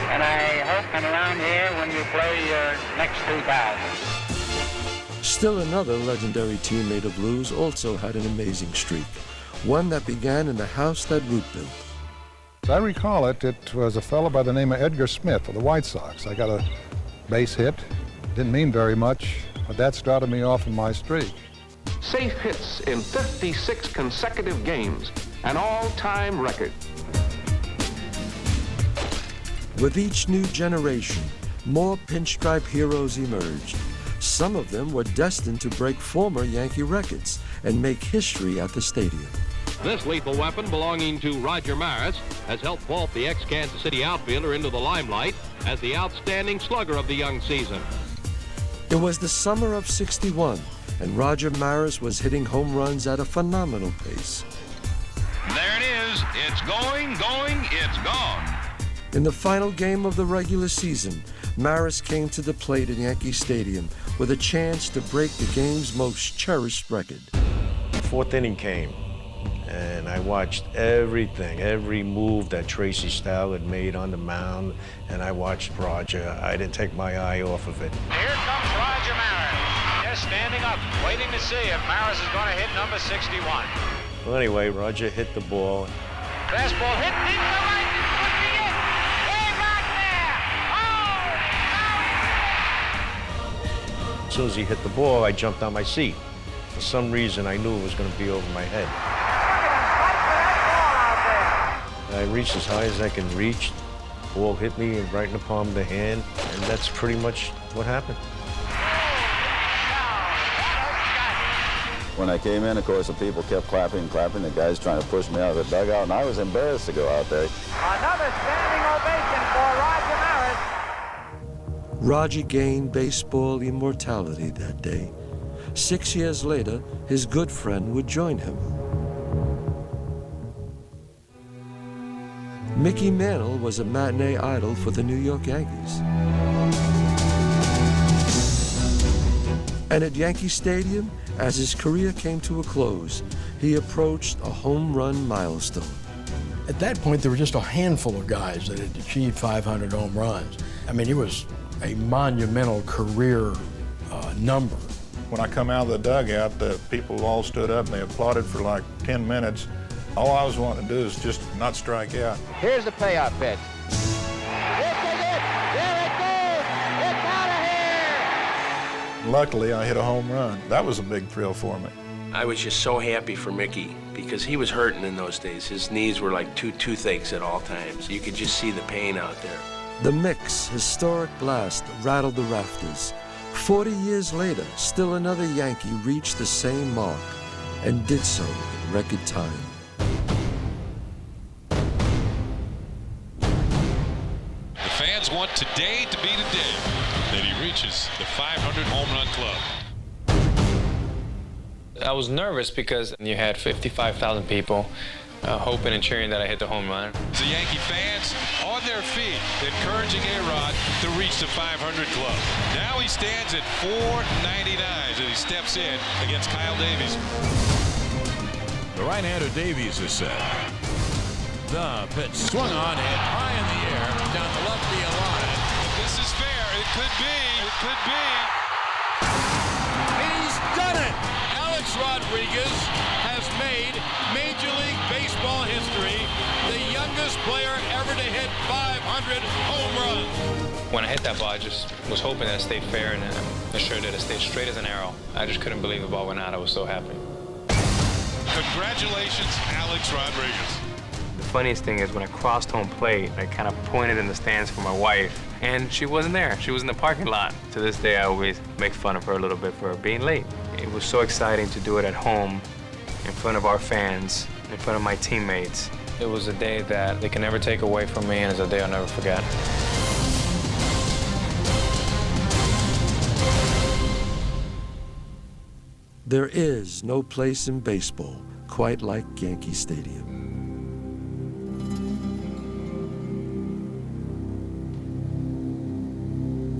Speaker 26: And I hope I'm around here when you play your next 2,000.
Speaker 15: Still another legendary teammate of Lou's also had an amazing streak. One that began in the house that Root built.
Speaker 2: As I recall it, it was a fellow by the name of Edgar Smith of the White Sox. I got a base hit. Didn't mean very much, but that started me off in my streak.
Speaker 10: Safe hits in 56 consecutive games, an all-time record.
Speaker 15: With each new generation, more pinstripe heroes emerged. Some of them were destined to break former Yankee records and make history at the stadium.
Speaker 28: This lethal weapon belonging to Roger Maris has helped vault the ex-Kansas City outfielder into the limelight as the outstanding slugger of the young season.
Speaker 15: It was the summer of '61, and Roger Maris was hitting home runs at a phenomenal pace.
Speaker 24: There it is. It's going, it's gone.
Speaker 15: In the final game of the regular season, Maris came to the plate at Yankee Stadium with a chance to break the game's most cherished record.
Speaker 29: The fourth inning came,
Speaker 1: And I watched everything, every move that Tracy Stow had made on the mound, and I watched Roger. I didn't take my eye off of it.
Speaker 19: Here comes Roger Maris. They're standing up, waiting to see if Maris is going to hit number 61.
Speaker 1: Well, anyway, Roger hit the ball.
Speaker 19: Fastball hit deep to right. This could be it. Way back there. Oh,
Speaker 1: As soon as he hit the ball, I jumped on my seat. For some reason, I knew it was going to be over my head. I reached as high as I can reach. Ball hit me right in the palm of the hand, and that's pretty much what happened.
Speaker 5: When I came in, of course, the people kept clapping. The guys trying to push me out of the dugout, and I was embarrassed to go out there.
Speaker 19: Another standing ovation for Roger Maris.
Speaker 15: Roger gained baseball immortality that day. 6 years later, his good friend would join him. Mickey Mantle was a matinee idol for the New York Yankees. And at Yankee Stadium, as his career came to a close, he approached a home run milestone.
Speaker 8: At that point, there were just a handful of guys that had achieved 500 home runs. I mean, it was a monumental career number.
Speaker 11: When I come out of the dugout, the people all stood up and they applauded for like 10 minutes. All I was wanting to do is just not strike out.
Speaker 19: Here's the payoff pitch. This is it. There it goes. It's out of here.
Speaker 11: Luckily, I hit a home run. That was a big thrill for me.
Speaker 9: I was just so happy for Mickey because he was hurting in those days. His knees were like two toothaches at all times. You could just see the pain out there.
Speaker 15: The Mix historic blast rattled the rafters. 40 years later, still another Yankee reached the same mark and did so in record time.
Speaker 21: The fans want today to be the day that he reaches the 500 home run club.
Speaker 12: I was nervous because you had 55,000 people hoping and cheering that I hit the home run.
Speaker 21: The Yankee fans on their feet, encouraging A-Rod to reach the 500 club. Now he stands at 499 as he steps in against Kyle Davies.
Speaker 14: The right-hander Davies is set. The pitch swung on and high in the air down the left field line.
Speaker 21: This is fair. It could be. It could be.
Speaker 14: He's done it! Alex Rodriguez has made Major League Baseball history, the youngest player ever to hit 500 home runs.
Speaker 12: When I hit that ball, I just was hoping that it stayed fair and assured that it stayed straight as an arrow. I just couldn't believe the ball went out. I was so happy.
Speaker 21: Congratulations, Alex Rodriguez.
Speaker 12: The funniest thing is when I crossed home plate, I kind of pointed in the stands for my wife, and she wasn't there. She was in the parking lot. To this day, I always make fun of her a little bit for being late. It was so exciting to do it at home, in front of our fans, in front of my teammates. It was a day that they can never take away from me, and it's a day I'll never forget.
Speaker 15: There is no place in baseball quite like Yankee Stadium.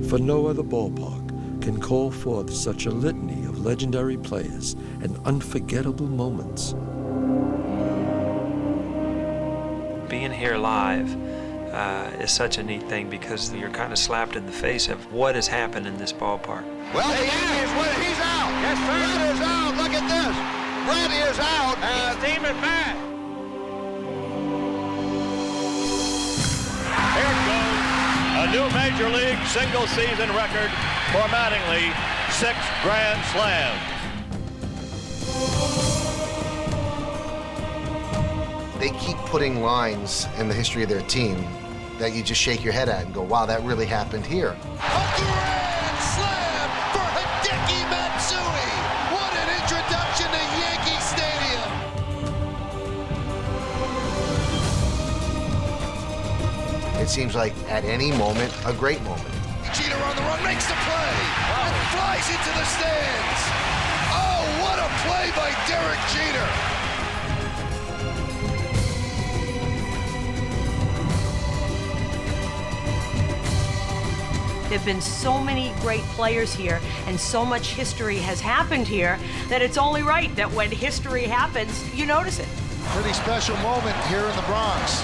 Speaker 15: For no other ballpark can call forth such a litany of legendary players and unforgettable moments.
Speaker 16: Being here live is such a neat thing because you're kind of slapped in the face of what has happened in this ballpark.
Speaker 19: Well, the Yankees win. He's out. Yes, sir. Brett is out. Look at this. Brett is out. And his team is back.
Speaker 14: Here it goes. A new Major League single-season record for Mattingly, 6 Grand Slams.
Speaker 27: They keep putting lines in the history of their team that you just shake your head at and go, wow, that really happened here.
Speaker 19: A grand slam for Hideki Matsui. What an introduction to Yankee Stadium.
Speaker 27: It seems like at any moment, a great moment.
Speaker 19: Jeter on the run, makes the play, and flies into the stands. Oh, what a play by Derek Jeter.
Speaker 29: There have been so many great players here, and so much history has happened here, that it's only right that when history happens, you notice it.
Speaker 19: Pretty special moment here in the Bronx.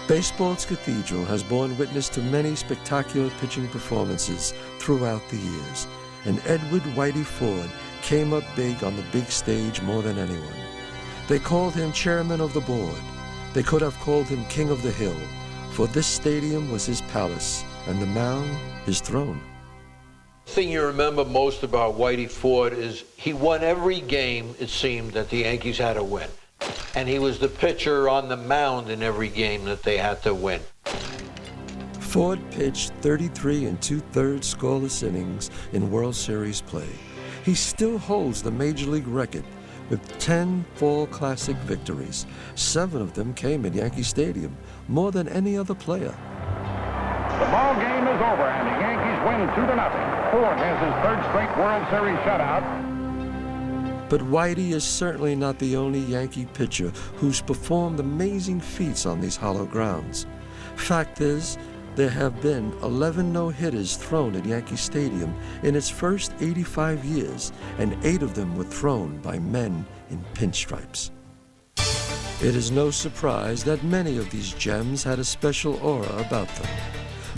Speaker 15: Baseball's Cathedral has borne witness to many spectacular pitching performances throughout the years, and Edward Whitey Ford came up big on the big stage more than anyone. They called him chairman of the board. They could have called him king of the hill, for this stadium was his palace, and the mound his throne.
Speaker 3: The thing you remember most about Whitey Ford is he won every game, it seemed, that the Yankees had to win. And he was the pitcher on the mound in every game that they had to win.
Speaker 15: Ford pitched 33 2/3 scoreless innings in World Series play. He still holds the Major League record with 10 Fall Classic victories. 7 of them came at Yankee Stadium, more than any other player.
Speaker 4: The ball game is over, and the Yankees win 2-0. Ford has his 3rd straight World Series shutout.
Speaker 15: But Whitey is certainly not the only Yankee pitcher who's performed amazing feats on these hollow grounds. Fact is, there have been 11 no-hitters thrown at Yankee Stadium in its first 85 years, and 8 of them were thrown by men in pinstripes. It is no surprise that many of these gems had a special aura about them.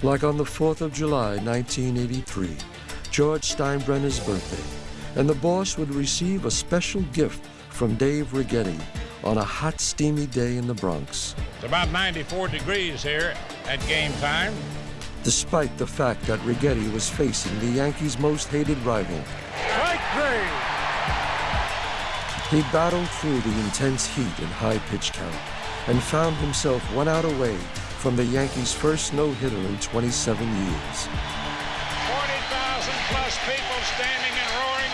Speaker 15: Like on the 4th of July, 1983, George Steinbrenner's birthday, and the boss would receive a special gift from Dave Righetti on a hot, steamy day in the Bronx.
Speaker 4: It's about 94 degrees here at game time.
Speaker 15: Despite the fact that Righetti was facing the Yankees' most hated rival,
Speaker 4: Strike 3.
Speaker 15: he battled through the intense heat and high pitch count and found himself 1 out away from the Yankees' first no-hitter in 27 years.
Speaker 4: 40,000 plus people standing and roaring,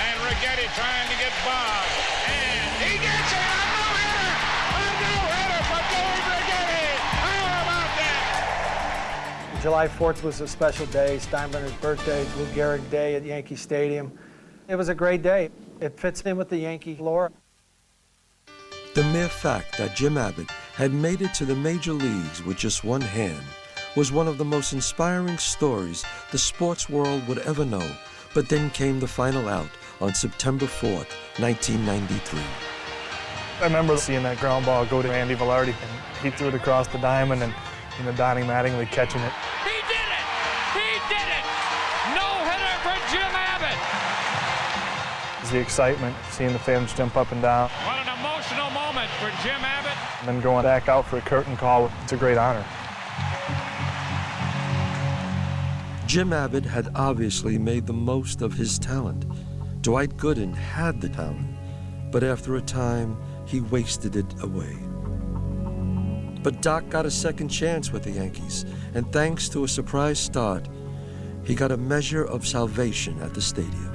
Speaker 4: and Righetti trying to get Bob. And he gets it! A no-hitter! A no-hitter for Dave Righetti! How about that?
Speaker 6: July 4th was a special day, Steinbrenner's birthday, Lou Gehrig Day at Yankee Stadium. It was a great day. It fits in with the Yankee lore.
Speaker 15: The mere fact that Jim Abbott had made it to the major leagues with just one hand was one of the most inspiring stories the sports world would ever know. But then came the final out on September 4th, 1993.
Speaker 7: I remember seeing that ground ball go to Andy Velarde, and he threw it across the diamond, and Donnie Mattingly catching it.
Speaker 14: He did it! He did it! No-hitter for Jim Abbott!
Speaker 7: It's the excitement, seeing the fans jump up and down,
Speaker 14: What an emotional moment for Jim Abbott.
Speaker 7: and then going back out for a curtain call. It's a great honor.
Speaker 15: Jim Abbott had obviously made the most of his talent. Dwight Gooden had the talent, but after a time, he wasted it away. But Doc got a second chance with the Yankees, and thanks to a surprise start, he got a measure of salvation at the stadium.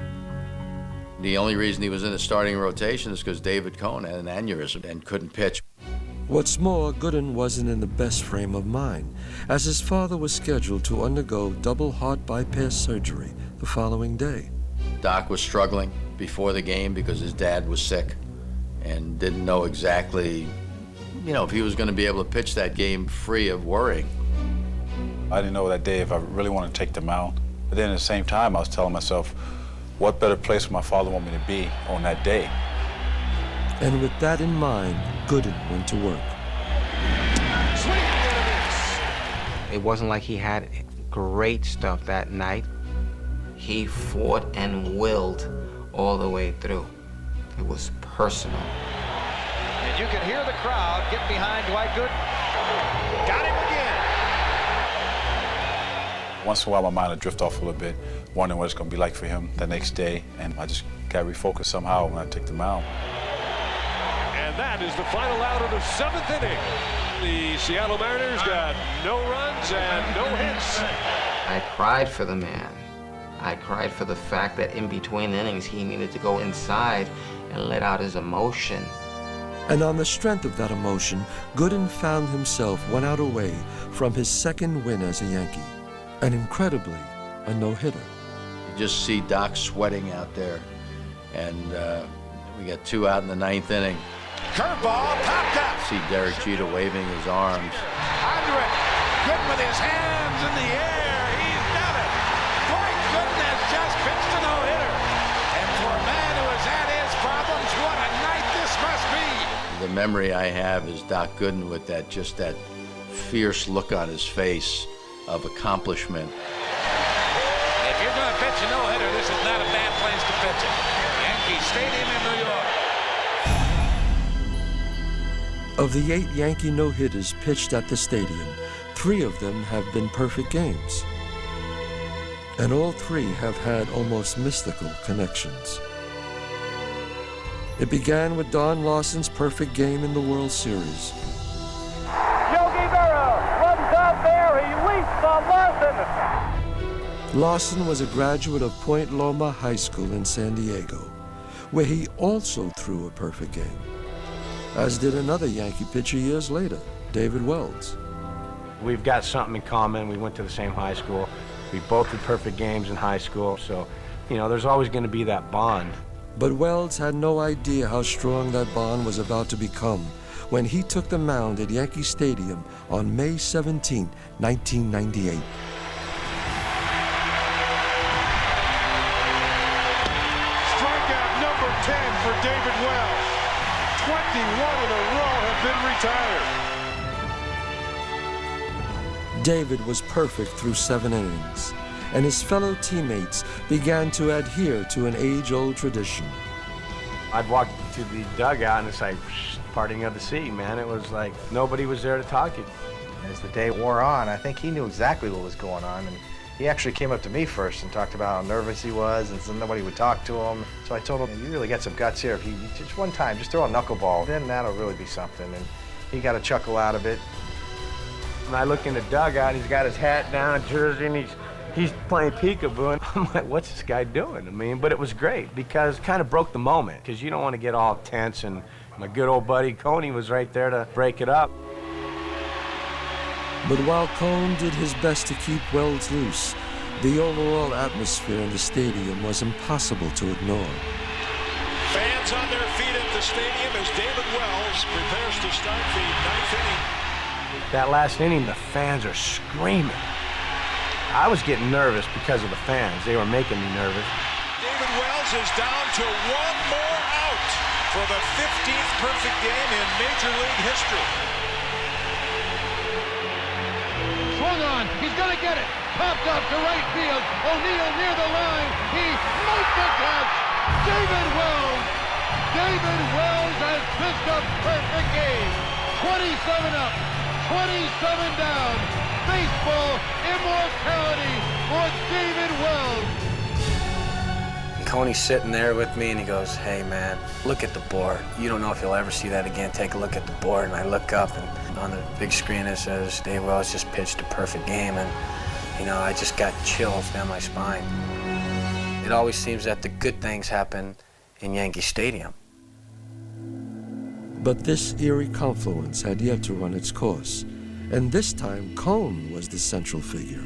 Speaker 13: The only reason he was in the starting rotation is because David Cohn had an aneurysm and couldn't pitch.
Speaker 15: What's more, Gooden wasn't in the best frame of mind, as his father was scheduled to undergo double heart bypass surgery the following day.
Speaker 13: Doc was struggling before the game because his dad was sick and didn't know exactly, if he was going to be able to pitch that game free of worrying.
Speaker 18: I didn't know that day if I really wanted to take the mound. But then at the same time, I was telling myself, what better place would my father want me to be on that day?
Speaker 15: And with that in mind, Gooden went to work.
Speaker 20: It wasn't like he had great stuff that night. He fought and willed all the way through. It was personal.
Speaker 14: And you can hear the crowd get behind Dwight Gooden. Got him again.
Speaker 18: Once in a while, my mind would drift off a little bit, wondering what it's going to be like for him the next day, and I just got refocused somehow when I took the mound.
Speaker 14: And that is the final out of the 7th inning. The Seattle Mariners got no runs and no hits.
Speaker 20: I cried for the man. I cried for the fact that in between innings, he needed to go inside and let out his emotion.
Speaker 15: And on the strength of that emotion, Gooden found himself 1 out away from his second win as a Yankee, and incredibly, a no-hitter.
Speaker 13: You just see Doc sweating out there, and we got 2 out in the 9th inning.
Speaker 19: Curveball popped up.
Speaker 13: See Derek Jeter waving his arms.
Speaker 19: Under it. Gooden with his hands in the air. He's done it. Dwight Gooden has just pitched a no-hitter. And for a man who has had his problems, what a night this must be.
Speaker 13: The memory I have is Doc Gooden with that fierce look on his face of accomplishment.
Speaker 14: If you're going to pitch a no-hitter, this is not a bad place to pitch it. Yankee Stadium in New York.
Speaker 15: Of the 8 Yankee no-hitters pitched at the stadium, 3 of them have been perfect games. And all 3 have had almost mystical connections. It began with Don Larsen's perfect game in the World Series.
Speaker 2: Yogi Berra runs out there. He leaps on Larsen.
Speaker 15: Larsen was a graduate of Point Loma High School in San Diego, where he also threw a perfect game, as did another Yankee pitcher years later, David Wells.
Speaker 1: We've got something in common. We went to the same high school. We both did perfect games in high school, so, there's always going to be that bond.
Speaker 15: But Wells had no idea how strong that bond was about to become when he took the mound at Yankee Stadium on May 17, 1998.
Speaker 2: Strikeout number 10 for David Wells. 21 in a row have been retired.
Speaker 15: David was perfect through 7 innings, and his fellow teammates began to adhere to an age-old tradition.
Speaker 1: I'd walk to the dugout and it's like parting of the sea, man. It was like nobody was there to talk to you.
Speaker 10: As the day wore on, I think he knew exactly what was going on, and he actually came up to me first and talked about how nervous he was and so nobody would talk to him. So I told him, you really got some guts here. If you just one time, just throw a knuckleball, then that'll really be something. And he got a chuckle out of it.
Speaker 1: And I look in the dugout, he's got his hat down, jersey, and he's playing peekaboo, and I'm like, what's this guy doing? But it was great because it kind of broke the moment, because you don't want to get all tense, and my good old buddy Coney was right there to break it up.
Speaker 15: But while Cone did his best to keep Wells loose, the overall atmosphere in the stadium was impossible to ignore.
Speaker 4: Fans on their feet at the stadium as David Wells prepares to start the 9th inning.
Speaker 1: That last inning, the fans are screaming. I was getting nervous because of the fans. They were making me nervous.
Speaker 4: David Wells is down to one more out for the 15th perfect game in Major League history.
Speaker 2: Swung on. He's going to get it. Popped up to right field. O'Neill near the line. He makes the catch. David Wells. David Wells has pitched a perfect game. 27 up. 27 down. Baseball immortality for David Wells.
Speaker 16: Coney's sitting there with me and he goes, hey man, look at the board. You don't know if you'll ever see that again. Take a look at the board. And I look up and on the big screen it says, Dave Wells just pitched a perfect game. And I just got chills down my spine. It always seems that the good things happen in Yankee Stadium.
Speaker 15: But this eerie confluence had yet to run its course, and this time Cone was the central figure.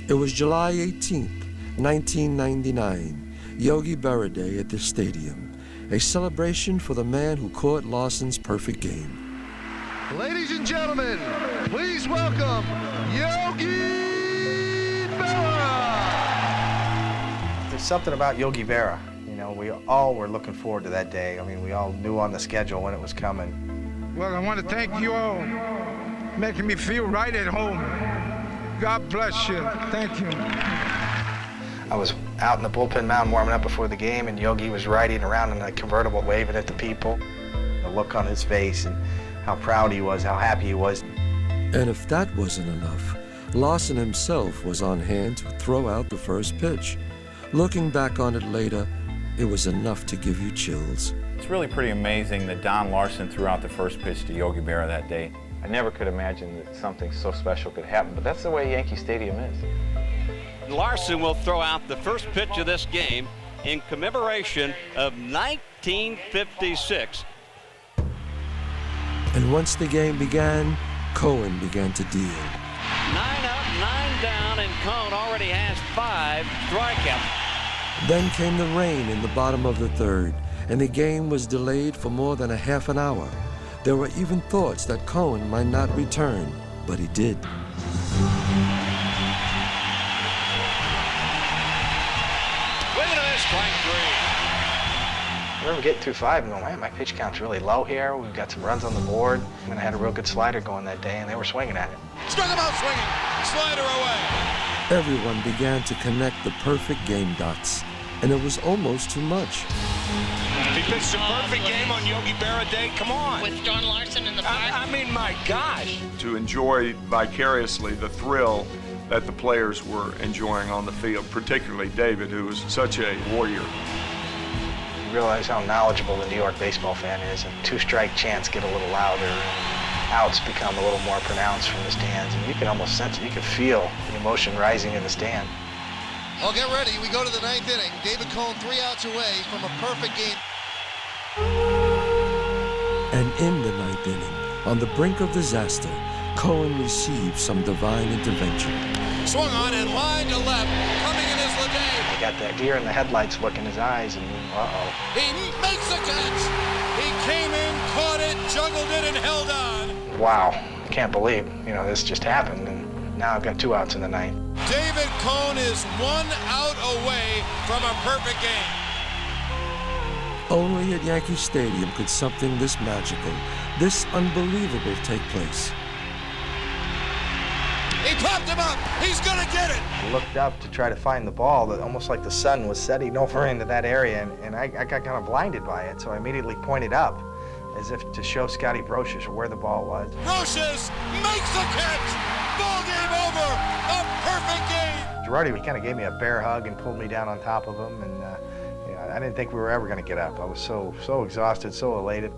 Speaker 15: It was July 18th, 1999, Yogi Berra Day at the stadium, a celebration for the man who caught Larsen's perfect game.
Speaker 19: Ladies and gentlemen, please welcome Yogi Berra.
Speaker 10: There's something about Yogi Berra. We all were looking forward to that day. We all knew on the schedule when it was coming.
Speaker 2: Well, I want to thank you all, making me feel right at home. God bless you. Thank you.
Speaker 10: I was out in the bullpen mound warming up before the game, and Yogi was riding around in a convertible waving at the people. The look on his face and how proud he was, how happy he was.
Speaker 15: And if that wasn't enough, Larsen himself was on hand to throw out the first pitch. Looking back on it later, it was enough to give you chills.
Speaker 17: It's really pretty amazing that Don Larsen threw out the first pitch to Yogi Berra that day. I never could imagine that something so special could happen, but that's the way Yankee Stadium is.
Speaker 22: Larsen will throw out the first pitch of this game in commemoration of 1956.
Speaker 15: And once the game began, Cohen began to deal.
Speaker 22: 9 up, 9 down, and Cone already has 5 strikeouts.
Speaker 15: Then came the rain in the bottom of the third, and the game was delayed for more than a half an hour. There were even thoughts that Cohen might not return, but he did.
Speaker 14: Look at this, strike three.
Speaker 16: I remember getting through 5 and going, man, my pitch count's really low here. We've got some runs on the board. And I had a real good slider going that day, and they were swinging at it.
Speaker 14: Struck him out swinging. Slider away.
Speaker 15: Everyone began to connect the perfect game dots, and it was almost too much.
Speaker 5: He pitched a perfect game on Yogi Berra Day. Come on.
Speaker 8: With Don Larson in the park?
Speaker 5: I mean, my gosh.
Speaker 9: To enjoy vicariously the thrill that the players were enjoying on the field, particularly David, who was such a warrior.
Speaker 16: You realize how knowledgeable the New York baseball fan is, and two-strike chants get a little louder, and outs become a little more pronounced from the stands, and you can almost sense it. You can feel the emotion rising in the stand.
Speaker 2: Oh, get ready. We go to the 9th inning. David Cohn 3 outs away from a perfect game.
Speaker 15: And in the 9th inning, on the brink of disaster, Cohen received some divine intervention.
Speaker 14: Swung on and line to left. Coming in is Leday.
Speaker 16: He got that deer in the headlights look in his eyes, and uh-oh.
Speaker 14: He makes the catch. He came in, caught it, juggled it, and held on.
Speaker 16: Wow. I can't believe, this just happened, and now I've got 2 outs in the 9th.
Speaker 14: David Cohn is 1 out away from a perfect game.
Speaker 15: Only at Yankee Stadium could something this magical, this unbelievable take place.
Speaker 14: He popped him up. He's going to get it.
Speaker 10: I looked up to try to find the ball, that almost like the sun was setting over into that area, and I got kind of blinded by it, so I immediately pointed up as if to show Scotty Brocious where the ball was.
Speaker 14: Brocious makes the catch. Ball game over. A perfect game.
Speaker 10: Girardi, he kind of gave me a bear hug and pulled me down on top of him, and I didn't think we were ever going to get up. I was so exhausted, so elated.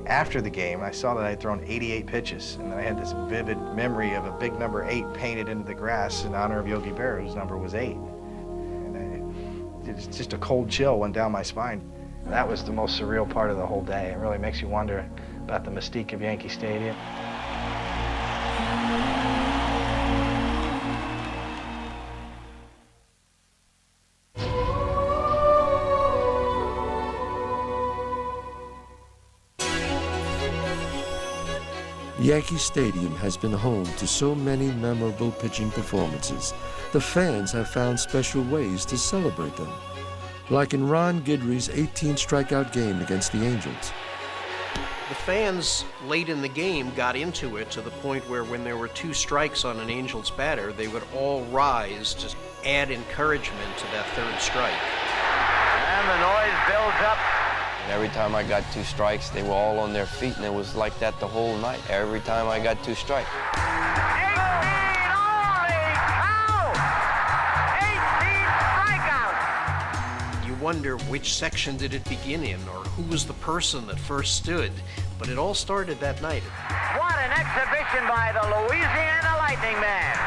Speaker 10: After the game, I saw that I had thrown 88 pitches, and I had this vivid memory of a big number 8 painted into the grass in honor of Yogi Berra, whose number was 8. And it's just a cold chill went down my spine. That was the most surreal part of the whole day. It really makes you wonder about the mystique of Yankee Stadium.
Speaker 15: Yankee Stadium has been home to so many memorable pitching performances. The fans have found special ways to celebrate them, like in Ron Guidry's 18-strikeout game against the Angels.
Speaker 11: The fans late in the game got into it to the point where when there were 2 strikes on an Angels batter, they would all rise to add encouragement to that 3rd strike.
Speaker 23: And the noise builds up.
Speaker 24: Every time I got 2 strikes, they were all on their feet, and it was like that the whole night. Every time I got 2 strikes.
Speaker 23: 18 only! Ow! 18 strikeouts!
Speaker 11: You wonder which section did it begin in, or who was the person that first stood, but it all started that night.
Speaker 23: What an exhibition by the Louisiana Lightning Man!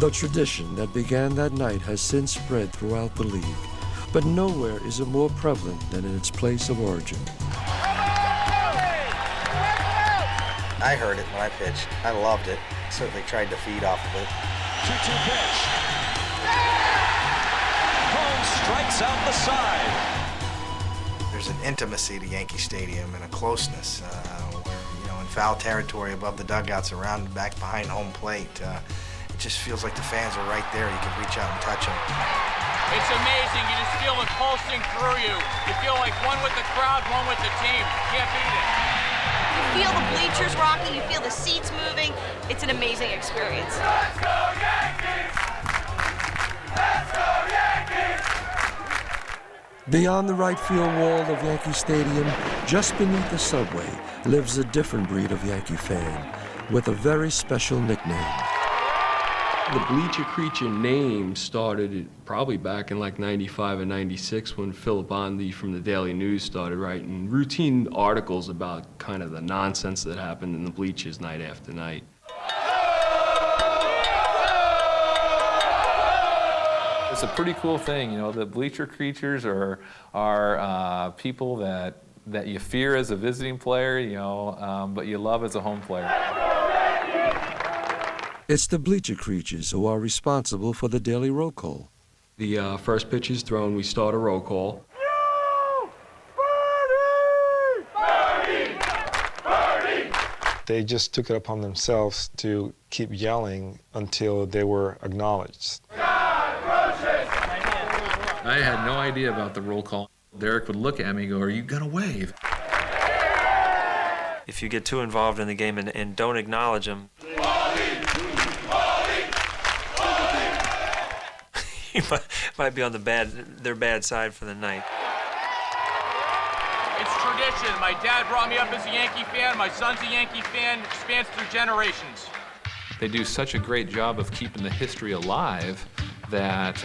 Speaker 15: The tradition that began that night has since spread throughout the league, but nowhere is it more prevalent than in its place of origin.
Speaker 10: I heard it when I pitched. I loved it. Certainly tried to feed off of it.
Speaker 5: 2-2 pitch. Cohn strikes out the side.
Speaker 10: There's an intimacy to Yankee Stadium and a closeness where, in foul territory above the dugouts, around and back behind home plate, it just feels like the fans are right there. You can reach out and touch them.
Speaker 25: It's amazing. You just feel it pulsing through you. You feel like one with the crowd, one with the team. You can't beat it.
Speaker 29: You feel the bleachers rocking, you feel the seats moving. It's an amazing experience.
Speaker 23: Let's go Yankees! Let's go Yankees!
Speaker 15: Beyond the right field wall of Yankee Stadium, just beneath the subway, lives a different breed of Yankee fan with a very special nickname.
Speaker 12: The Bleacher Creature name started probably back in like 95 and 96 when Philip Bondy from the Daily News started writing routine articles about kind of the nonsense that happened in the bleachers night after night.
Speaker 17: It's a pretty cool thing, the Bleacher Creatures are people that you fear as a visiting player, but you love as a home player.
Speaker 15: It's the Bleacher Creatures who are responsible for the daily roll call.
Speaker 12: The first pitch is thrown, we start a roll call.
Speaker 3: They just took it upon themselves to keep yelling until they were acknowledged.
Speaker 17: I had no idea about the roll call. Derek would look at me and go, "Are you going to wave?"
Speaker 6: If you get too involved in the game and don't acknowledge them, you might be on their bad side for the night.
Speaker 25: It's tradition. My dad brought me up as a Yankee fan. My son's a Yankee fan. It spans through generations.
Speaker 17: They do such a great job of keeping the history alive that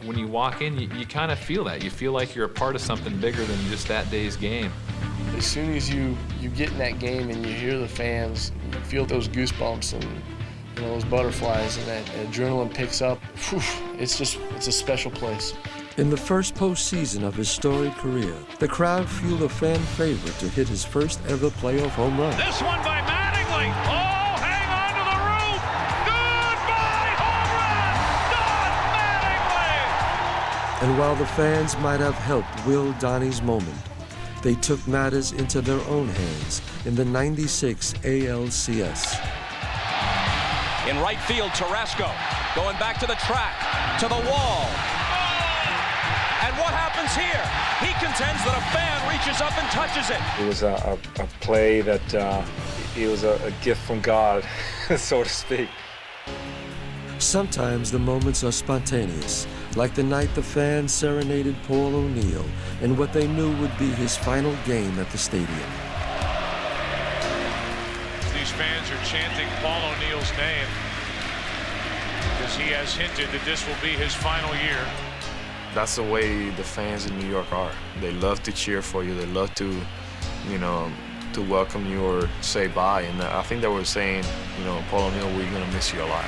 Speaker 17: when you walk in, you kind of feel that. You feel like you're a part of something bigger than just that day's game.
Speaker 7: As soon as you get in that game and you hear the fans, you feel those goosebumps and those butterflies, and that adrenaline picks up. Whew, it's a special place.
Speaker 15: In the first postseason of his storied career, the crowd fueled a fan favorite to hit his first ever playoff home run.
Speaker 4: This one by Mattingly. Oh, hang on to the roof. Goodbye, home run. Don Mattingly.
Speaker 15: And while the fans might have helped will Donnie's moment, they took matters into their own hands in the '96 ALCS.
Speaker 5: In right field, Tarasco going back to the track, to the wall. And what happens here? He contends that a fan reaches up and touches it.
Speaker 3: It was a play that it was a gift from God, so to speak.
Speaker 15: Sometimes the moments are spontaneous, like the night the fans serenaded Paul O'Neill in what they knew would be his final game at the stadium.
Speaker 4: These fans are chanting Paul O'Neill's name because he has hinted that this will be his final year.
Speaker 3: That's the way the fans in New York are. They love to cheer for you. They love to, to welcome you or say bye. And I think they were saying, Paul O'Neill, we're going to miss you a lot.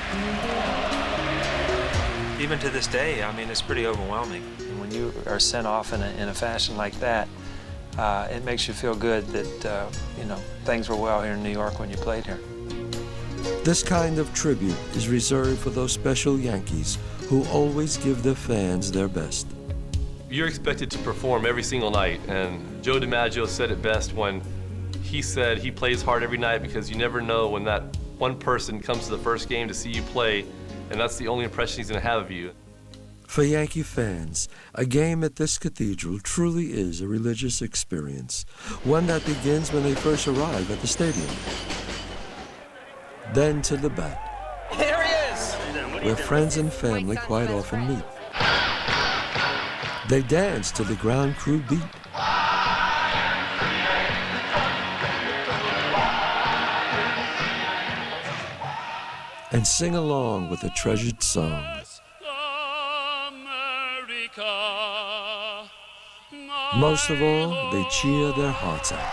Speaker 6: Even to this day, I mean, it's pretty overwhelming. When you are sent off in a fashion like that, it makes you feel good that, things were well here in New York when you played here.
Speaker 15: This kind of tribute is reserved for those special Yankees who always give their fans their best.
Speaker 8: You're expected to perform every single night, and Joe DiMaggio said it best when he said he plays hard every night because you never know when that one person comes to the first game to see you play, and that's the only impression he's going to have of you.
Speaker 15: For Yankee fans, a game at this cathedral truly is a religious experience, one that begins when they first arrive at the stadium. Then to the bat,
Speaker 4: Here he is.
Speaker 15: where friends and family quite often meet. They dance to the ground crew beat. And sing along with the treasured songs. Most of all, they cheer their hearts out.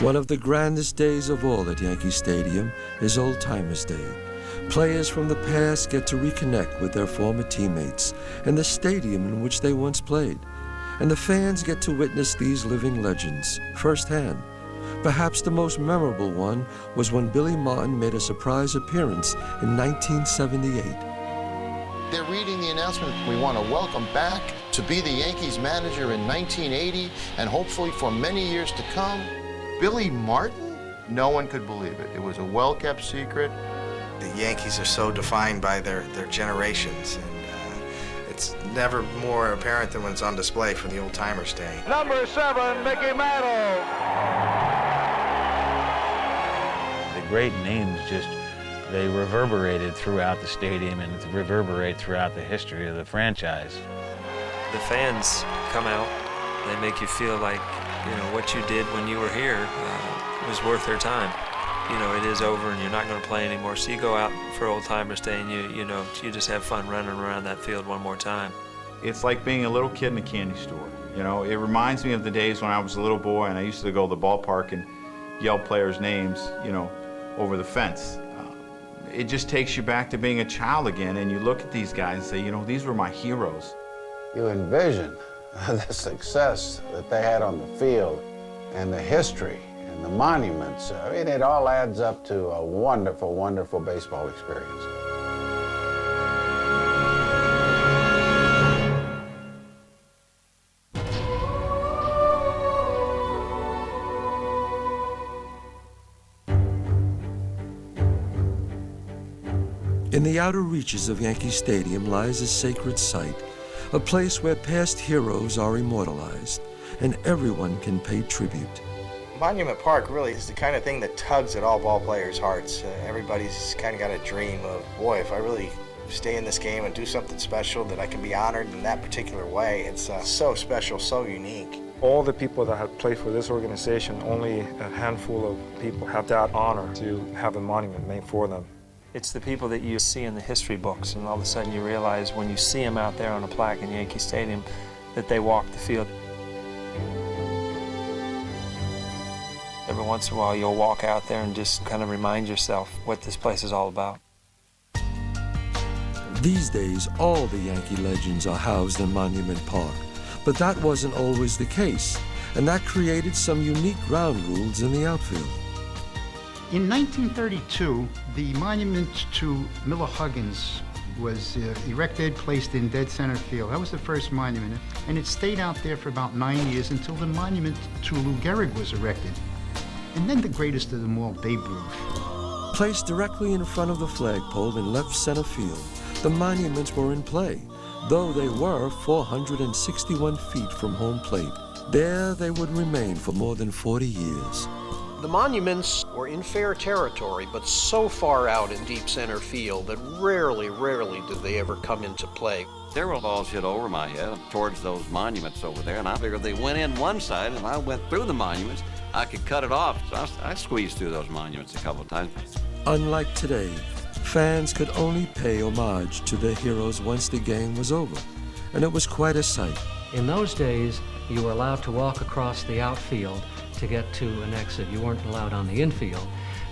Speaker 15: One of the grandest days of all at Yankee Stadium is Old Timers Day. Players from the past get to reconnect with their former teammates and the stadium in which they once played. And the fans get to witness these living legends firsthand. Perhaps the most memorable one was when Billy Martin made a surprise appearance in 1978.
Speaker 18: They're reading the announcement. We want to welcome back to be the Yankees manager in 1980 and hopefully for many years to come. Billy Martin? No one could believe it. It was a well-kept secret.
Speaker 10: The Yankees are so defined by their generations, and it's never more apparent than when it's on display for the Old Timers Day.
Speaker 2: Number 7, Mickey Mantle.
Speaker 21: The great names they reverberated throughout the stadium and reverberate throughout the history of the franchise.
Speaker 6: The fans come out, they make you feel like, what you did when you were here was worth their time. It is over and you're not going to play anymore. So you go out for Old Timers Day and you just have fun running around that field one more time.
Speaker 26: It's like being a little kid in a candy store. It reminds me of the days when I was a little boy and I used to go to the ballpark and yell players' names, over the fence. It just takes you back to being a child again, and you look at these guys and say, these were my heroes.
Speaker 27: You envision the success that they had on the field and the history and the monuments. I mean, it all adds up to a wonderful, wonderful baseball experience.
Speaker 15: In the outer reaches of Yankee Stadium lies a sacred site, a place where past heroes are immortalized, and everyone can pay tribute.
Speaker 10: Monument Park really is the kind of thing that tugs at all ball players' hearts. Everybody's kind of got a dream of, boy, if I really stay in this game and do something special, that I can be honored in that particular way. It's so special, so unique.
Speaker 1: All the people that have played for this organization, only a handful of people have that honor to have a monument made for them.
Speaker 6: It's the people that you see in the history books, and all of a sudden you realize when you see them out there on a plaque in Yankee Stadium that they walked the field. Every once in a while you'll walk out there and just kind of remind yourself what this place is all about.
Speaker 15: These days, all the Yankee legends are housed in Monument Park, but that wasn't always the case, and that created some unique ground rules in the outfield.
Speaker 9: In 1932, the monument to Miller Huggins was erected, placed in dead center field. That was the first monument, and it stayed out there for about 9 years until the monument to Lou Gehrig was erected. And then the greatest of them all, Babe Ruth.
Speaker 15: Placed directly in front of the flagpole in left center field, the monuments were in play, though they were 461 feet from home plate. There they would remain for more than 40 years.
Speaker 11: The monuments were in fair territory, but so far out in deep center field that rarely did they ever come into play.
Speaker 13: There were balls hit over my head towards those monuments over there, and I figured they went in one side, and I went through the monuments. I could cut it off, so I squeezed through those monuments a couple of times.
Speaker 15: Unlike today, fans could only pay homage to their heroes once the game was over, and it was quite a sight.
Speaker 14: In those days, you were allowed to walk across the outfield to get to an exit. You weren't allowed on the infield,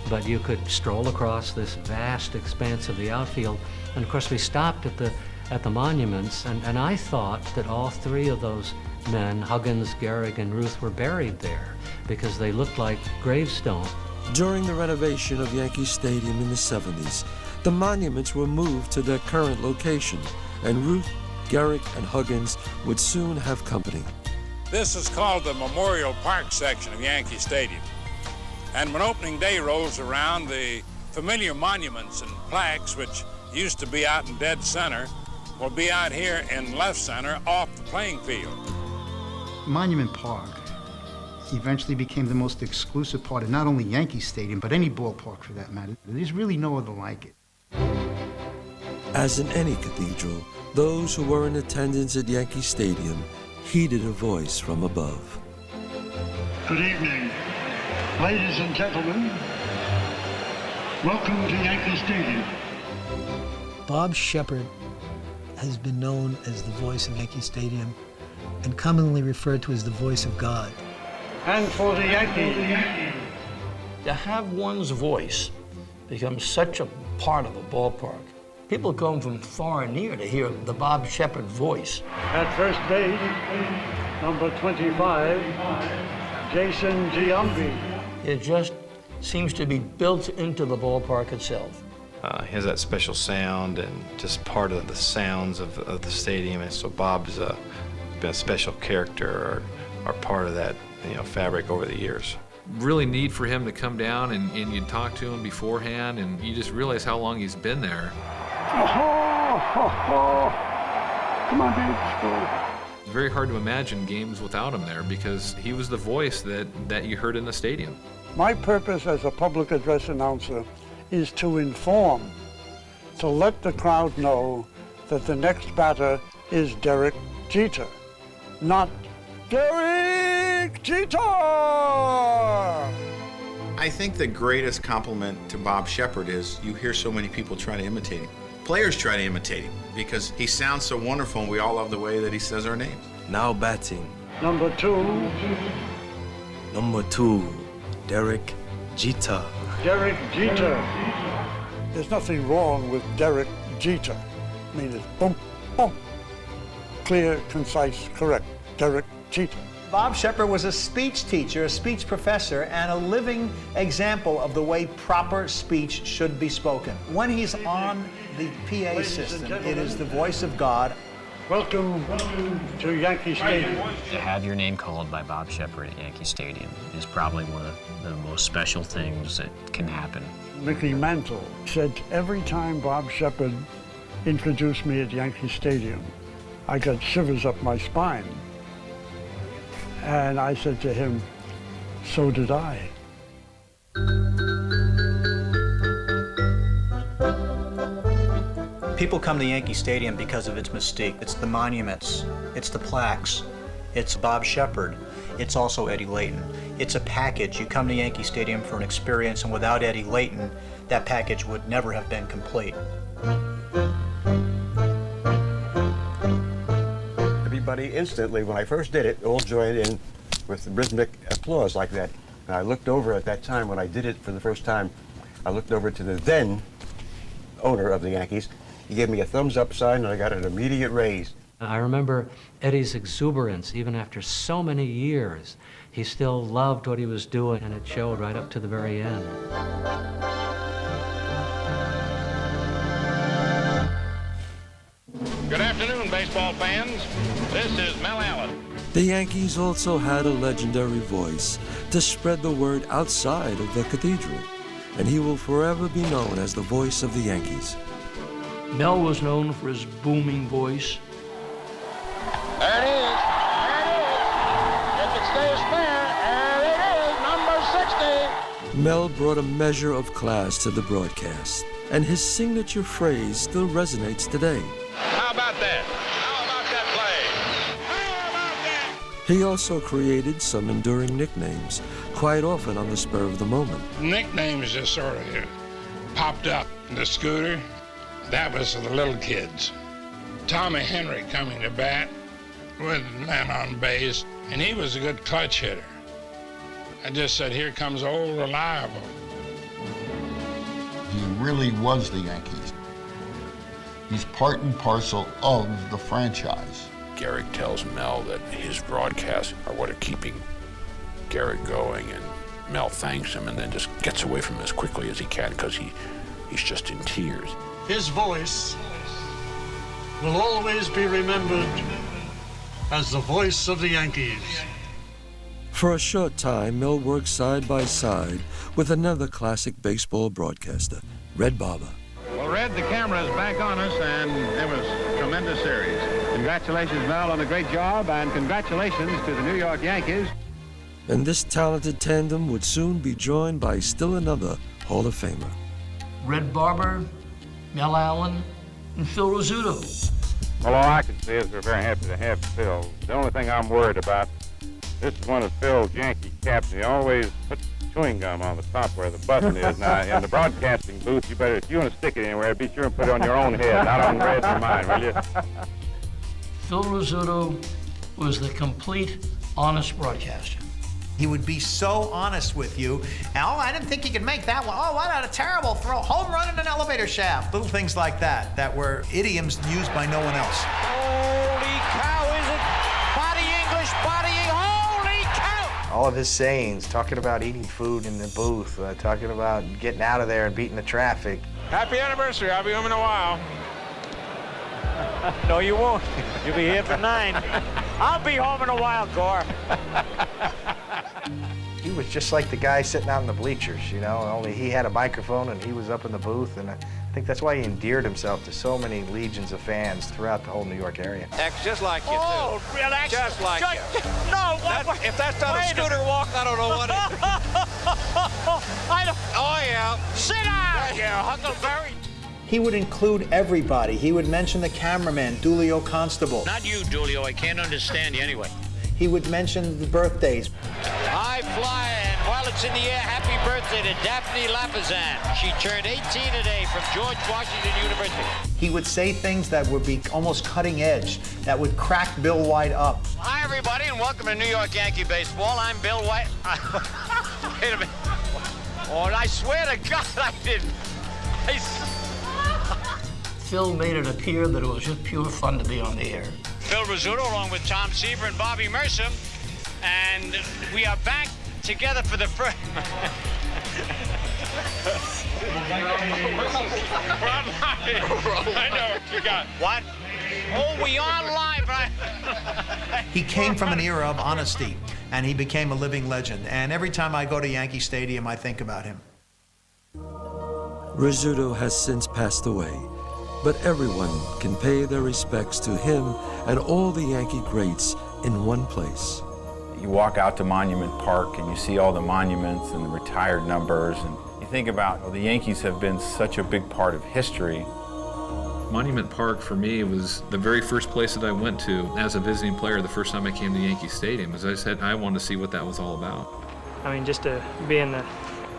Speaker 14: but you could stroll across this vast expanse of the outfield. And of course, we stopped at the monuments, and I thought that all three of those men, Huggins, Gehrig, and Ruth, were buried there because they looked like gravestones.
Speaker 15: During the renovation of Yankee Stadium in the 70s, the monuments were moved to their current location, and Ruth, Gehrig, and Huggins would soon have company.
Speaker 16: This is called the Memorial Park section of Yankee Stadium. And when opening day rolls around, the familiar monuments and plaques, which used to be out in dead center, will be out here in left center off the playing field.
Speaker 9: Monument Park eventually became the most exclusive part of not only Yankee Stadium, but any ballpark for that matter. There's really no other like it.
Speaker 15: As in any cathedral, those who were in attendance at Yankee Stadium heeded a voice from above.
Speaker 19: Good evening, ladies and gentlemen. Welcome to Yankee Stadium.
Speaker 20: Bob Shepard has been known as the voice of Yankee Stadium and commonly referred to as the voice of God.
Speaker 19: And for the Yankees.
Speaker 22: To have one's voice become such a part of a ballpark, people come from far and near to hear the Bob Shepard voice.
Speaker 19: At first base, number 25, Jason Giambi.
Speaker 22: It just seems to be built into the ballpark itself.
Speaker 12: He has that special sound and just part of the sounds of the stadium. And so Bob's been a special character or part of that fabric over the years.
Speaker 17: Really neat for him to come down and you talk to him beforehand and you just realize how long he's been there.
Speaker 19: Come on, baby.
Speaker 17: It's very hard to imagine games without him there because he was the voice that you heard in the stadium.
Speaker 19: My purpose as a public address announcer is to inform, to let the crowd know that the next batter is Derek Jeter, not Derek Jeter!
Speaker 26: I think the greatest compliment to Bob Shepard is you hear so many people try to imitate him. Players try to imitate him because he sounds so wonderful and we all love the way that he says our names.
Speaker 15: Now batting.
Speaker 19: Number 2.
Speaker 15: Number 2, Derek Jeter.
Speaker 19: Derek Jeter. There's nothing wrong with Derek Jeter. I mean, it's boom, boom. Clear, concise, correct. Derek Jeter.
Speaker 28: Bob Shepard was a speech teacher, a speech professor, and a living example of the way proper speech should be spoken. When he's on the PA system, it is the voice of God.
Speaker 19: Welcome to Yankee Stadium.
Speaker 3: To have your name called by Bob Shepard at Yankee Stadium is probably one of the most special things that can happen.
Speaker 19: Mickey Mantle said every time Bob Shepard introduced me at Yankee Stadium, I got shivers up my spine. And I said to him, so did I.
Speaker 28: People come to Yankee Stadium because of its mystique. It's the monuments, it's the plaques, it's Bob Shepard, it's also Eddie Layton. It's a package. You come to Yankee Stadium for an experience, and without Eddie Layton, that package would never have been complete.
Speaker 4: Everybody instantly, when I first did it, all joined in with rhythmic applause like that. And I looked over at that time when I did it for the first time, I looked over to the then owner of the Yankees. He gave me a thumbs up sign, and I got an immediate raise.
Speaker 14: I remember Eddie's exuberance, even after so many years. He still loved what he was doing, and it showed right up to the very end.
Speaker 16: Good afternoon, baseball fans. This is Mel Allen.
Speaker 15: The Yankees also had a legendary voice to spread the word outside of the Cathedral, and he will forever be known as the voice of the Yankees.
Speaker 22: Mel was known for his booming voice.
Speaker 2: There it is. There it is. If it stays fair, there it is, number 60.
Speaker 15: Mel brought a measure of class to the broadcast, and his signature phrase still resonates today.
Speaker 16: How about that? How about that play? How about that?
Speaker 15: He also created some enduring nicknames, quite often on the spur of the moment.
Speaker 16: Nicknames just sort of popped up. The Scooter, that was for the little kids. Tommy Henry coming to bat with men on base, and he was a good clutch hitter. I just said, here comes old reliable.
Speaker 18: He really was the Yankees. He's part and parcel of the franchise.
Speaker 5: Garrick tells Mel that his broadcasts are what are keeping Garrick going, and Mel thanks him and then just gets away from him as quickly as he can because he's just in tears.
Speaker 19: His voice will always be remembered as the voice of the Yankees.
Speaker 15: For a short time, Mel worked side by side with another classic baseball broadcaster, Red Barber.
Speaker 2: Well, Red, the camera is back on us, and it was a tremendous series. Congratulations, Mel, on a great job, and congratulations to the New York Yankees.
Speaker 15: And this talented tandem would soon be joined by still another Hall of Famer.
Speaker 22: Red Barber, Mel Allen, and Phil Rizzuto.
Speaker 7: Well, all I can say is we're very happy to have Phil. The only thing I'm worried about, this is one of Phil's Yankee caps. He always puts chewing gum on the top where the button is. Now, in the broadcasting booth, you better, if you want to stick it anywhere, be sure and put it on your own head, not on Red's or mine, will you?
Speaker 22: Phil Rizzuto was the complete, honest broadcaster.
Speaker 28: He would be so honest with you. Oh, I didn't think he could make that one. Oh, what a terrible throw. Home run in an elevator shaft. Little things like that, that were idioms used by no one else.
Speaker 2: Holy cow, is it? Body English, bodying, holy cow!
Speaker 10: All of his sayings, talking about eating food in the booth, talking about getting out of there and beating the traffic.
Speaker 7: Happy anniversary. I'll be home in a while.
Speaker 8: No, you won't. You'll be here for 9. I'll be home in a while, Gore.
Speaker 10: He was just like the guy sitting out in the bleachers, you know, only he had a microphone and he was up in the booth, and I think that's why he endeared himself to so many legions of fans throughout the whole New York area.
Speaker 8: Acts just like you,
Speaker 2: Oh,
Speaker 8: too.
Speaker 2: relax.
Speaker 8: Just like you.
Speaker 2: No,
Speaker 8: If that's not a scooter walk, I don't know what is.
Speaker 2: I don't.
Speaker 8: Oh, yeah.
Speaker 2: Sit down, you Huckleberry.
Speaker 28: He would include everybody. He would mention the cameraman, Dulio Constable.
Speaker 8: Not you, Dulio. I can't understand you anyway.
Speaker 28: He would mention the birthdays.
Speaker 8: High fly, and while it's in the air, happy birthday to Daphne Lapizan. She turned 18 today from George Washington University.
Speaker 28: He would say things that would be almost cutting edge, that would crack Bill White up.
Speaker 8: Hi, everybody, and welcome to New York Yankee Baseball. I'm Bill White. Wait a minute. Oh, and I swear to God, I didn't.
Speaker 22: Phil made it appear that it was just pure fun to be on the air.
Speaker 8: Phil Rizzuto, along with Tom Seaver and Bobby Mercer, and we are back together for the first.
Speaker 16: I know what you got.
Speaker 8: What? Oh, we on live, right?
Speaker 28: He came from an era of honesty, and he became a living legend. And every time I go to Yankee Stadium, I think about him.
Speaker 15: Rizzuto has since passed away, but everyone can pay their respects to him and all the Yankee greats in one place.
Speaker 26: You walk out to Monument Park and you see all the monuments and the retired numbers, and you think about, well, the Yankees have been such a big part of history.
Speaker 17: Monument Park for me was the very first place that I went to as a visiting player the first time I came to Yankee Stadium. As I said, I wanted to see what that was all about.
Speaker 1: I mean, just to be in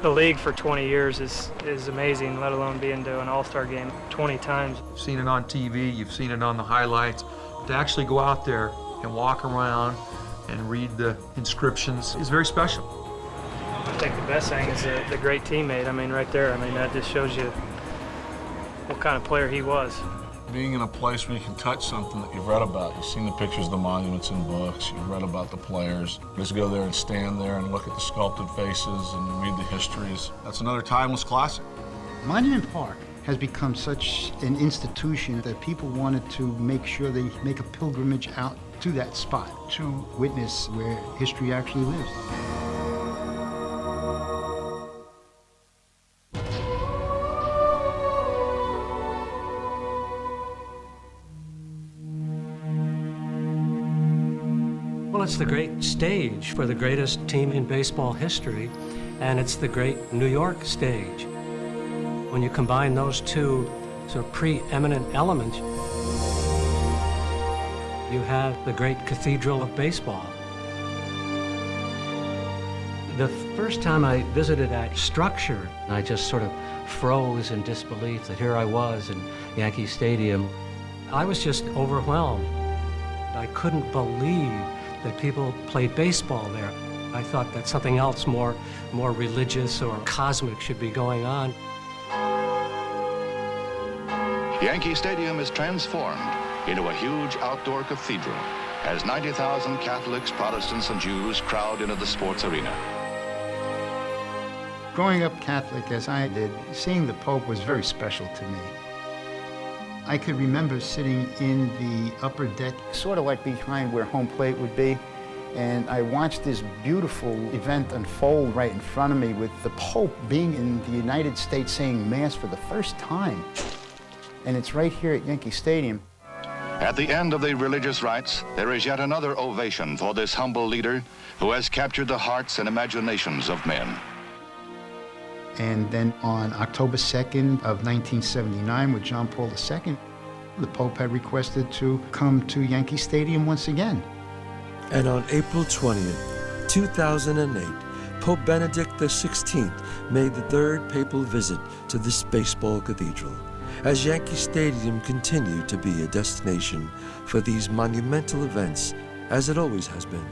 Speaker 1: the league for 20 years is amazing, let alone being to an all-star game 20 times.
Speaker 6: You've seen it on TV, you've seen it on the highlights. To actually go out there and walk around and read the inscriptions is very special.
Speaker 1: I think the best thing is the great teammate. I mean, right there, I mean, that just shows you what kind of player he was.
Speaker 11: Being in a place where you can touch something that you've read about. You've seen the pictures of the monuments in books, you've read about the players. Just go there and stand there and look at the sculpted faces and read the histories. That's another timeless classic.
Speaker 9: Monument Park has become such an institution that people wanted to make sure they make a pilgrimage out to that spot to witness where history actually lives.
Speaker 14: Well, it's the great stage for the greatest team in baseball history, and it's the great New York stage. When you combine those two sort of preeminent elements, you have the great Cathedral of baseball. The first time I visited that structure, I just sort of froze in disbelief that here I was in Yankee Stadium. I was just overwhelmed. I couldn't believe that people played baseball there. I thought that something else more religious or cosmic should be going on.
Speaker 21: Yankee Stadium is transformed into a huge outdoor cathedral as 90,000 Catholics, Protestants, and Jews crowd into the sports arena.
Speaker 9: Growing up Catholic as I did, seeing the Pope was very special to me. I could remember sitting in the upper deck, sort of like behind where home plate would be, and I watched this beautiful event unfold right in front of me with the Pope being in the United States saying Mass for the first time. And it's right here at Yankee Stadium.
Speaker 21: At the end of the religious rites, there is yet another ovation for this humble leader who has captured the hearts and imaginations of men.
Speaker 9: And then on October 2nd of 1979, with John Paul II, the Pope had requested to come to Yankee Stadium once again.
Speaker 15: And on April 20th, 2008, Pope Benedict XVI made the third papal visit to this baseball cathedral, as Yankee Stadium continued to be a destination for these monumental events, as it always has been.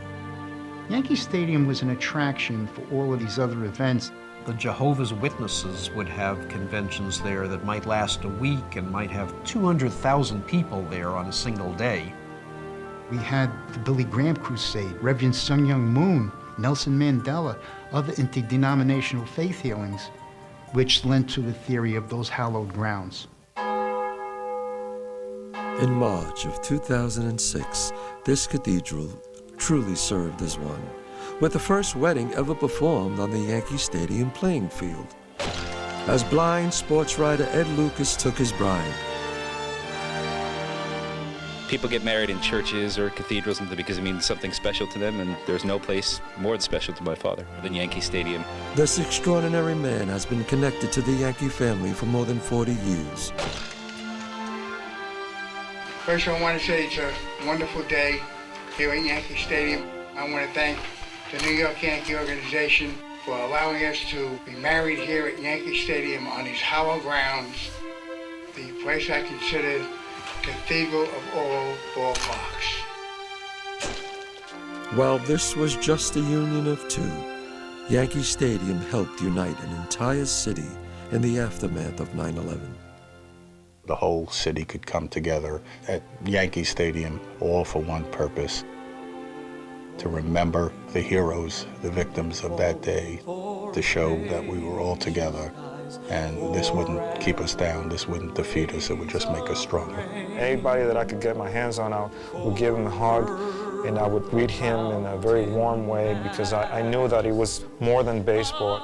Speaker 9: Yankee Stadium was an attraction for all of these other events.
Speaker 23: The Jehovah's Witnesses would have conventions there that might last a week and might have 200,000 people there on a single day.
Speaker 9: We had the Billy Graham Crusade, Reverend Sun Myung Moon, Nelson Mandela, other interdenominational faith healings, which lent to the theory of those hallowed grounds.
Speaker 15: In March of 2006, this cathedral truly served as one, with the first wedding ever performed on the Yankee Stadium playing field, as blind sports writer Ed Lucas took his bride.
Speaker 24: People get married in churches or cathedrals because it means something special to them, and there's no place more special to my father than Yankee Stadium.
Speaker 15: This extraordinary man has been connected to the Yankee family for more than 40 years.
Speaker 25: First, I want to say it's a wonderful day here at Yankee Stadium. I want to thank the New York Yankee organization for allowing us to be married here at Yankee Stadium on these hallowed grounds, the place I consider Cathedral of all ballparks.
Speaker 15: While this was just a union of two, Yankee Stadium helped unite an entire city in the aftermath of 9/11.
Speaker 27: The whole city could come together at Yankee Stadium, all for one purpose: to remember the heroes, the victims of that day, to show that we were all together And this wouldn't keep us down. This wouldn't defeat us. It would just make us stronger.
Speaker 3: Anybody that I could get my hands on, I would give him a hug, and I would greet him in a very warm way because I knew that it was more than baseball.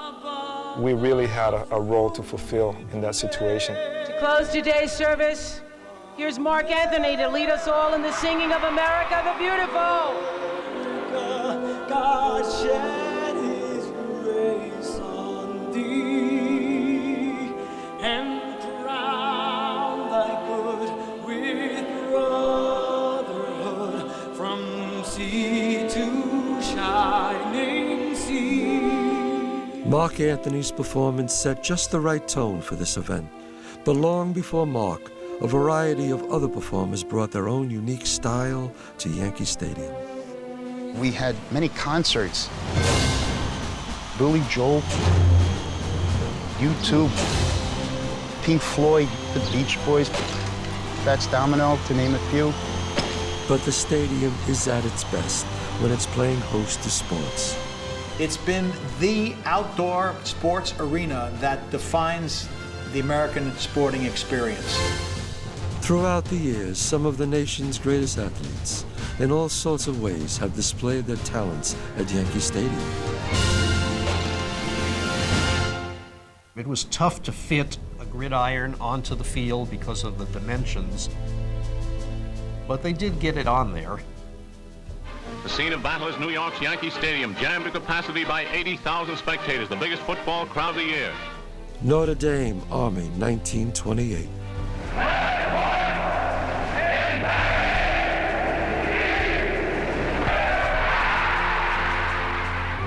Speaker 3: We really had a role to fulfill in that situation.
Speaker 4: To close today's service, here's Mark Anthony to lead us all in the singing of America the Beautiful.
Speaker 5: God shed his grace on thee and crown thy good with brotherhood from sea to shining sea.
Speaker 15: Mark Anthony's performance set just the right tone for this event. But long before Mark, a variety of other performers brought their own unique style to Yankee Stadium.
Speaker 9: We had many concerts. Billy Joel, U2, Pink Floyd, the Beach Boys, Fats Domino, to name a few.
Speaker 15: But the stadium is at its best when it's playing host to sports.
Speaker 28: It's been the outdoor sports arena that defines the American sporting experience.
Speaker 15: Throughout the years, some of the nation's greatest athletes, in all sorts of ways, have displayed their talents at Yankee Stadium.
Speaker 23: It was tough to fit a gridiron onto the field because of the dimensions, but they did get it on there.
Speaker 12: The scene of battle is New York's Yankee Stadium, jammed to capacity by 80,000 spectators, the biggest football crowd of the year.
Speaker 15: Notre Dame, Army, 1928.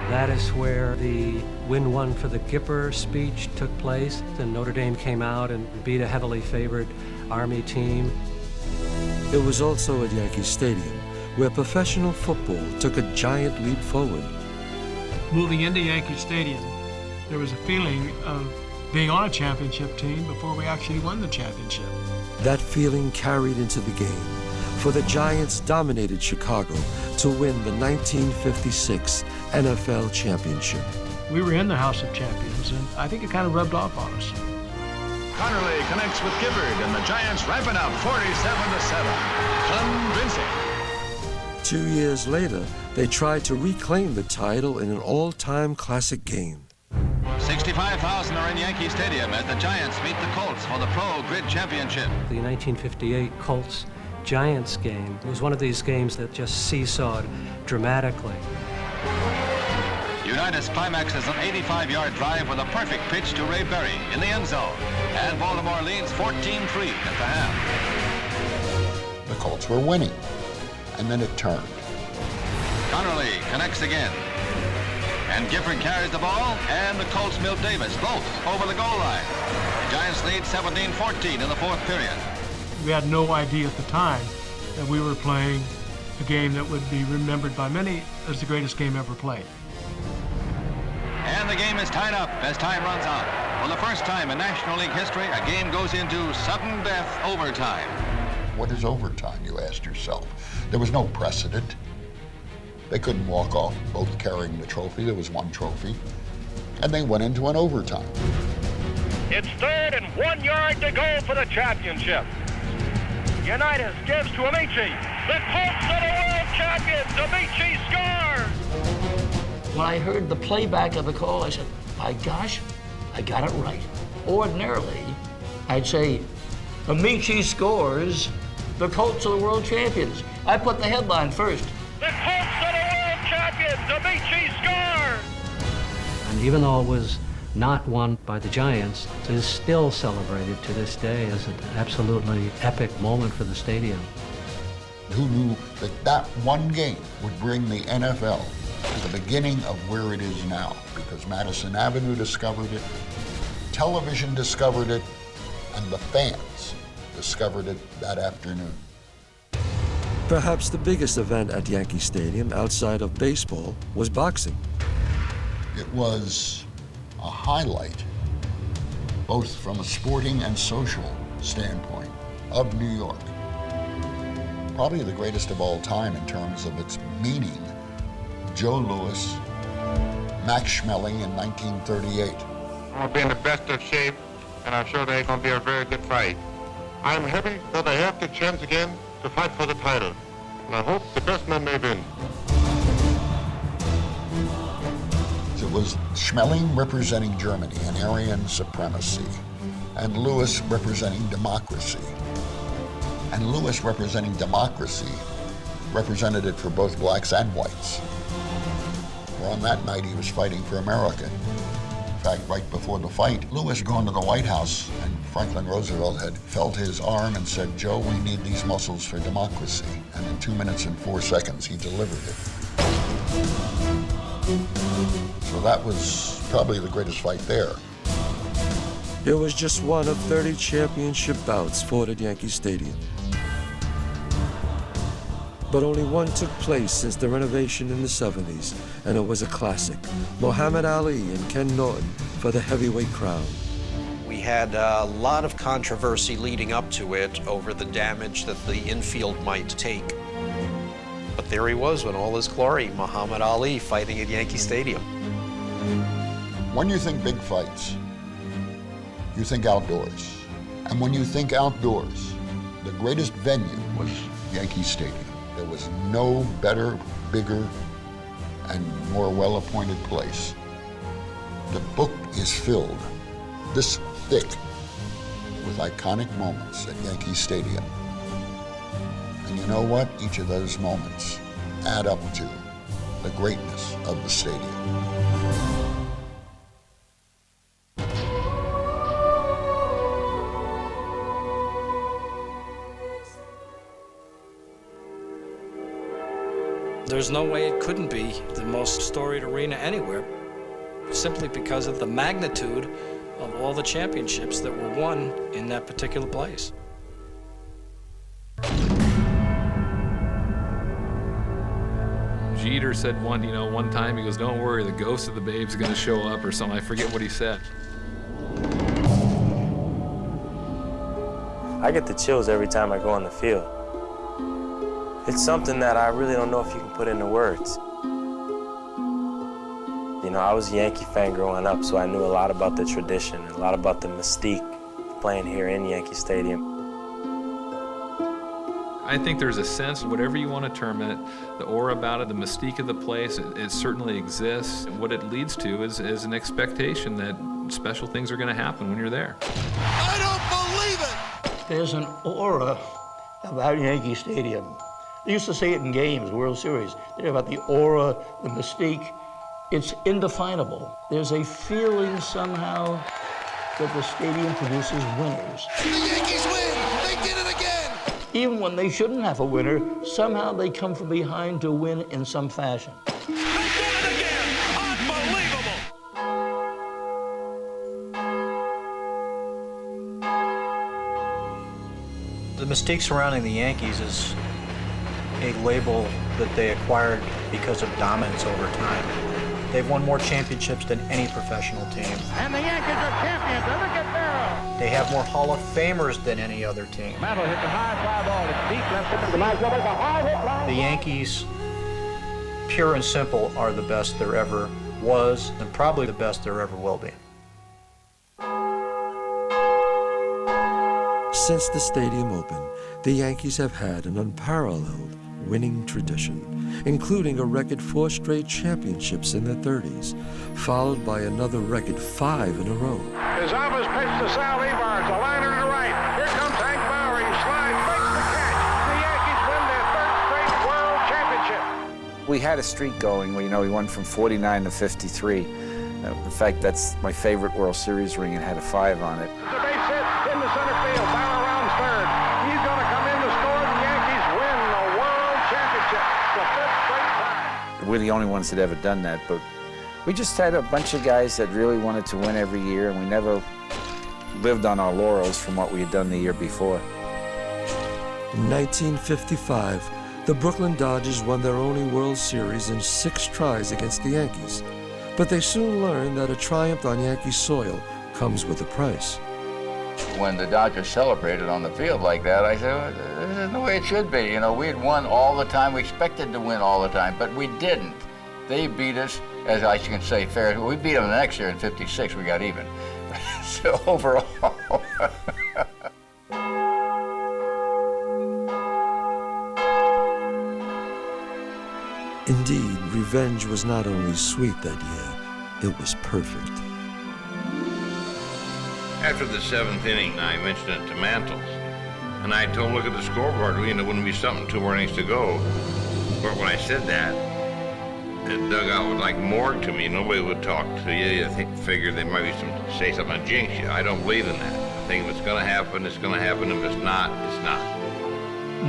Speaker 14: That is where the win one for the Gipper speech took place, and Notre Dame came out and beat a heavily favored Army team.
Speaker 15: It was also at Yankee Stadium where professional football took a giant leap forward.
Speaker 13: Moving into Yankee Stadium, there was a feeling of being on a championship team before we actually won the championship.
Speaker 15: That feeling carried into the game, for the Giants dominated Chicago to win the 1956 NFL championship.
Speaker 13: We were in the House of Champions, and I think it kind of rubbed off on us.
Speaker 21: Connerly connects with Gifford, and the Giants ramp it up 47-7. Convincing.
Speaker 15: 2 years later, they tried to reclaim the title in an all-time classic game.
Speaker 21: 65,000 are in Yankee Stadium as the Giants meet the Colts for the Pro Grid Championship.
Speaker 14: The 1958 Colts-Giants game was one of these games that just seesawed dramatically.
Speaker 21: Unitas climaxes an 85-yard drive with a perfect pitch to Ray Berry in the end zone. And Baltimore leads 14-3 at the half.
Speaker 27: The Colts were winning, and then it turned.
Speaker 21: Connerly connects again. And Gifford carries the ball, and the Colts mill Davis, both over the goal line. The Giants lead 17-14 in the fourth period.
Speaker 13: We had no idea at the time that we were playing a game that would be remembered by many as the greatest game ever played.
Speaker 21: And the game is tied up as time runs out. For the first time in National League history, a game goes into sudden death overtime.
Speaker 27: What is overtime, you asked yourself? There was no precedent. They couldn't walk off both carrying the trophy. There was one trophy. And they went into an overtime.
Speaker 2: It's 3rd and 1 yard to go for the championship. Unitas gives to Amici. The Colts are the world champions. Amici scores!
Speaker 22: When I heard the playback of the call, I said, my gosh, I got it right. Ordinarily, I'd say, Amici scores, the Colts are the world champions. I put the headline first.
Speaker 2: The Colts are the world champions. Amici scores!
Speaker 14: And even though it was not won by the Giants, it is still celebrated to this day as an absolutely epic moment for the stadium.
Speaker 27: Who knew that that one game would bring the NFL to the beginning of where it is now? Because Madison Avenue discovered it, television discovered it, and the fans discovered it that afternoon.
Speaker 15: Perhaps the biggest event at Yankee Stadium outside of baseball was boxing.
Speaker 27: It was a highlight, both from a sporting and social standpoint, of New York. Probably the greatest of all time in terms of its meaning. Joe Louis, Max Schmeling in 1938.
Speaker 7: going to be in the best of shape, and I'm sure they're going to be a very good fight. I'm happy that I have the chance again to fight for the title, and I hope the best man may win.
Speaker 27: It was Schmeling representing Germany and Aryan supremacy, and Lewis representing democracy. And Lewis representing democracy represented it for both blacks and whites. Well, on that night, he was fighting for America. In fact, right before the fight, Lewis had gone to the White House, and Franklin Roosevelt had felt his arm and said, "Joe, we need these muscles for democracy." And in 2 minutes and 4 seconds, he delivered it. So that was probably the greatest fight there.
Speaker 15: It was just one of 30 championship bouts fought at Yankee Stadium. But only one took place since the renovation in the 70s, and it was a classic, Muhammad Ali and Ken Norton for the heavyweight crown.
Speaker 23: We had a lot of controversy leading up to it over the damage that the infield might take. But there he was in all his glory, Muhammad Ali fighting at Yankee Stadium.
Speaker 27: When you think big fights, you think outdoors. And when you think outdoors, the greatest venue was Yankee Stadium. There was no better, bigger, and more well-appointed place. The book is filled this thick with iconic moments at Yankee Stadium. And you know what? Each of those moments add up to the greatness of the stadium.
Speaker 8: There's no way it couldn't be the most storied arena anywhere, simply because of the magnitude of all the championships that were won in that particular place.
Speaker 17: Jeter said one time, he goes, "Don't worry, the ghost of the babe's gonna show up," or something. I forget what he said.
Speaker 10: I get the chills every time I go on the field. It's something that I really don't know if you can put into words. You know, I was a Yankee fan growing up, so I knew a lot about the tradition, a lot about the mystique playing here in Yankee Stadium.
Speaker 17: I think there's a sense, whatever you want to term it, the aura about it, the mystique of the place, it certainly exists. And what it leads to is an expectation that special things are going to happen when you're there.
Speaker 2: I don't believe it!
Speaker 22: There's an aura about Yankee Stadium. They used to say it in games, World Series. They're about the aura, the mystique. It's indefinable. There's a feeling somehow that the stadium produces winners.
Speaker 2: The Yankees win! They did it again!
Speaker 22: Even when they shouldn't have a winner, somehow they come from behind to win in some fashion.
Speaker 28: The mystique surrounding the Yankees is a label that they acquired because of dominance over time. They've won more championships than any professional team.
Speaker 2: And the Yankees are champions, and look at Barrow.
Speaker 28: They have more Hall of Famers than any other team.
Speaker 2: Mantle hit the high fly ball. It's deep left into the right field. There's a high hit line.
Speaker 28: The Yankees, pure and simple, are the best there ever was, and probably the best there ever will be.
Speaker 15: Since the stadium opened, the Yankees have had an unparalleled winning tradition, including a record 4 straight championships in their 30s, followed by another record 5 in a row.
Speaker 2: His office pitch to Sal Evars, a liner to right. Here comes Hank Bauer. He slides, makes the catch. The Yankees win their 3rd straight world championship.
Speaker 16: We had a streak going where, we won from 49 to 53. In fact, that's my favorite World Series ring and had a 5 on it.
Speaker 2: It's a base hit in the center field. Bauer rounds 3rd. He's going to come in to score. The Yankees win the world championship. The 5th straight time.
Speaker 16: We're the only ones that ever done that, but we just had a bunch of guys that really wanted to win every year, and we never lived on our laurels from what we had done the year before.
Speaker 15: In 1955, the Brooklyn Dodgers won their only World Series in 6 tries against the Yankees. But they soon learned that a triumph on Yankee soil comes with a price.
Speaker 18: When the Dodgers celebrated on the field like that, I said, well, this isn't the way it should be. We had won all the time. We expected to win all the time, but we didn't. They beat us, as I can say, fair. We beat them the next year in '56. We got even. So overall.
Speaker 15: Indeed, revenge was not only sweet that year, it was perfect.
Speaker 21: After the 7th inning, I mentioned it to Mantles, and I told him, look at the scoreboard, it wouldn't be something 2 more innings to go. But when I said that, the dugout was like morgue to me. Nobody would talk to you. You figure there might be say something to jinx you. I don't believe in that. I think if it's going to happen, it's going to happen. If it's not, it's not.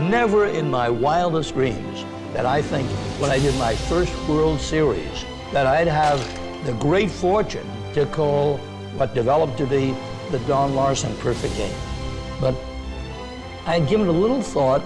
Speaker 22: Never in my wildest dreams that I think when I did my first World Series that I'd have the great fortune to call what developed to be the Don Larson perfect game. But I had given a little thought,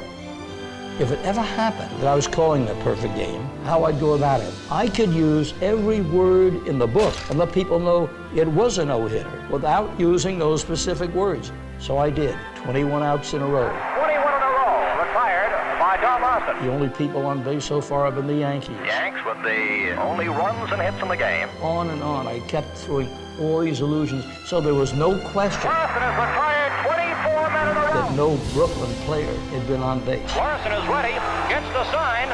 Speaker 22: if it ever happened that I was calling the perfect game, how I'd go about it. I could use every word in the book and let people know it was a no-hitter without using those specific words. So I did, 21 outs in a row.
Speaker 1: 21 in a row, retired by Don Larson.
Speaker 22: The only people on base so far have been the Yankees.
Speaker 1: Yanks with the only runs and hits in the game.
Speaker 22: On and on, I kept throwing all these illusions, so there was no question
Speaker 1: Larson is retired 24 men in a row.
Speaker 22: that no Brooklyn player had been on base.
Speaker 1: Larson is ready, gets the sign.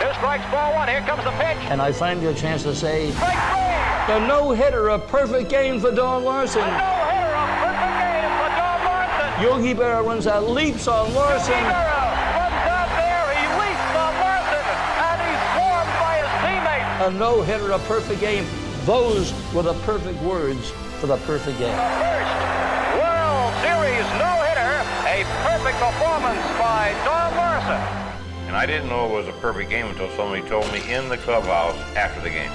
Speaker 1: 2 strikes, ball 1, here comes the pitch.
Speaker 22: And I finally get a chance to say,
Speaker 1: Strike 3!
Speaker 22: the no-hitter, a perfect game for Don Larson.
Speaker 1: A no-hitter, a perfect game for Don Larson.
Speaker 22: Yogi Berra runs out, leaps on Larson.
Speaker 1: Yogi Berra runs out there, he leaps on Larson, and he's swarmed by his teammates.
Speaker 22: A no-hitter, a perfect game. Those were the perfect words for the perfect game.
Speaker 1: The first World Series no-hitter, a perfect performance by Don Larson.
Speaker 21: And I didn't know it was a perfect game until somebody told me in the clubhouse after the game.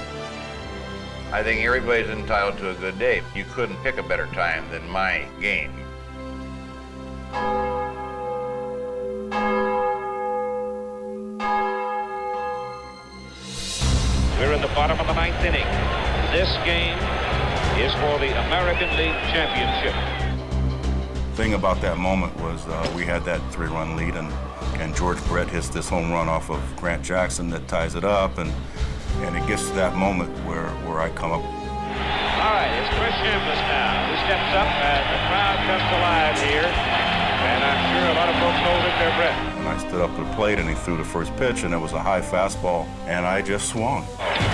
Speaker 21: I think everybody's entitled to a good day. You couldn't pick a better time than my game.
Speaker 6: We're in the bottom of the 9th inning. This game is for the American League Championship.
Speaker 11: The thing about that moment was we had that 3-run lead, and George Brett hits this home run off of Grant Jackson that ties it up, and it gets to that moment where I come up.
Speaker 6: All right, it's Chris Chambliss now, who steps up, and the crowd comes alive here, and I'm sure a lot of folks holding their breath.
Speaker 11: And I stood up at the plate, and he threw the first pitch, and it was a high fastball, and I just swung.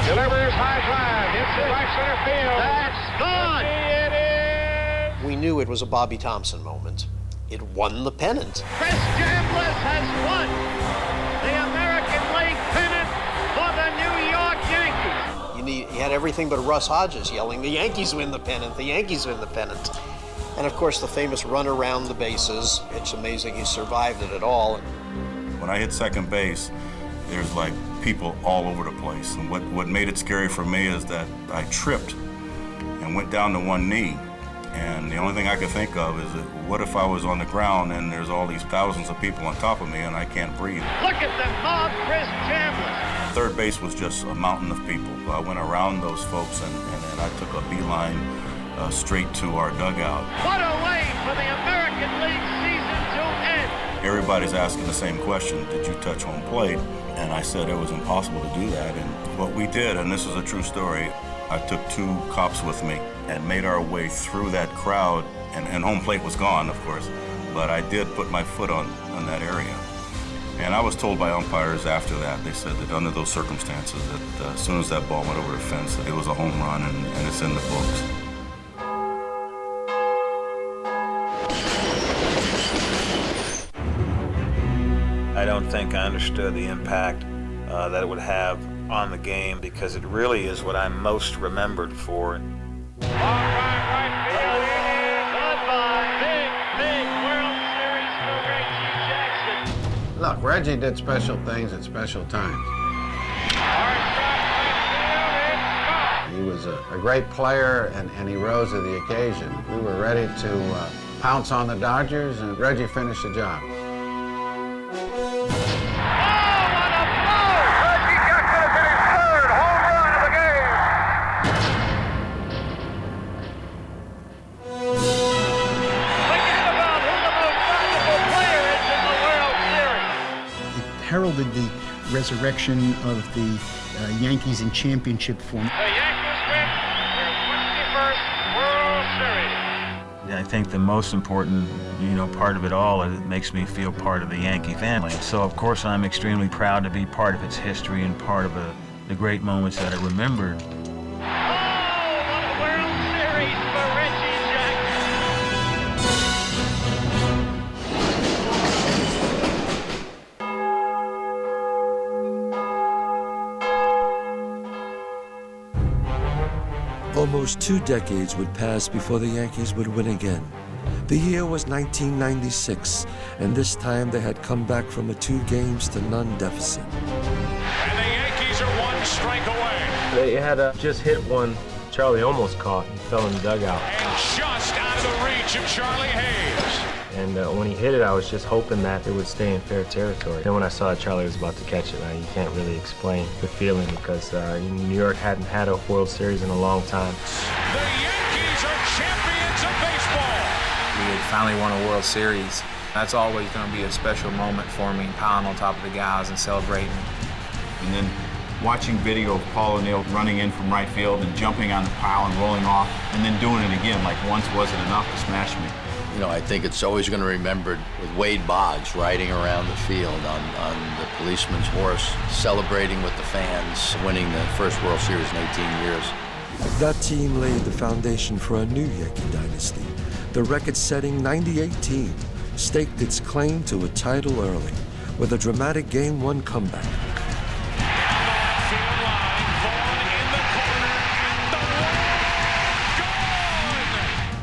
Speaker 6: Delivers high drive, hits it right center field. That's gone. It is.
Speaker 23: We knew it was a Bobby Thompson moment. It won the pennant.
Speaker 6: Chris Chambliss has won the American League pennant for the New York Yankees.
Speaker 23: You had everything but Russ Hodges yelling, the Yankees win the pennant, the Yankees win the pennant. And of course the famous run around the bases. It's amazing he survived it at all.
Speaker 11: When I hit second base, there's like people all over the place. And what made it scary for me is that I tripped and went down to one knee. And the only thing I could think of is that what if I was on the ground and there's all these thousands of people on top of me and I can't breathe?
Speaker 6: Look at the mob, Chris Chambliss.
Speaker 11: Third base was just a mountain of people. I went around those folks and I took a beeline straight to our dugout.
Speaker 6: What a way for the American League season to end.
Speaker 11: Everybody's asking the same question, did you touch home plate? And I said it was impossible to do that. And what we did, and this is a true story, I took 2 cops with me and made our way through that crowd, and home plate was gone, of course, but I did put my foot on that area. And I was told by umpires after that, they said that under those circumstances, that as soon as that ball went over the fence, that it was a home run, and it's in the books.
Speaker 19: I don't think I understood the impact that it would have on the game, because it really is what I'm most remembered for.
Speaker 6: Big World Series for Reggie Jackson.
Speaker 20: Look, Reggie did special things at special times. He was a great player, and he rose to the occasion. We were ready to pounce on the Dodgers, and Reggie finished the job.
Speaker 9: Heralded the resurrection of the Yankees in championship form.
Speaker 1: The Yankees win their 21st World Series.
Speaker 19: I think the most important, part of it all is it makes me feel part of the Yankee family. So, of course, I'm extremely proud to be part of its history and part of the great moments that I remembered.
Speaker 15: Almost 2 decades would pass before the Yankees would win again. The year was 1996, and this time they had come back from a 2-0 deficit.
Speaker 6: And the Yankees are 1 strike away.
Speaker 10: They had just hit one Charlie almost caught and fell in the dugout.
Speaker 6: And just out of the reach of Charlie Hayes.
Speaker 10: And when he hit it, I was just hoping that it would stay in fair territory. Then when I saw Charlie was about to catch it, you can't really explain the feeling because New York hadn't had a World Series in a long time.
Speaker 6: The Yankees are champions of baseball.
Speaker 16: We had finally won a World Series. That's always going to be a special moment for me, piling on top of the guys and celebrating.
Speaker 3: And then watching video of Paul O'Neill running in from right field and jumping on the pile and rolling off, and then doing it again, like once wasn't enough to smash me.
Speaker 18: I think it's always going to be remembered with Wade Boggs riding around the field on the policeman's horse, celebrating with the fans, winning the first World Series in 18 years.
Speaker 15: That team laid the foundation for a new Yankee dynasty. The record-setting '98 team staked its claim to a title early with a dramatic Game 1 comeback.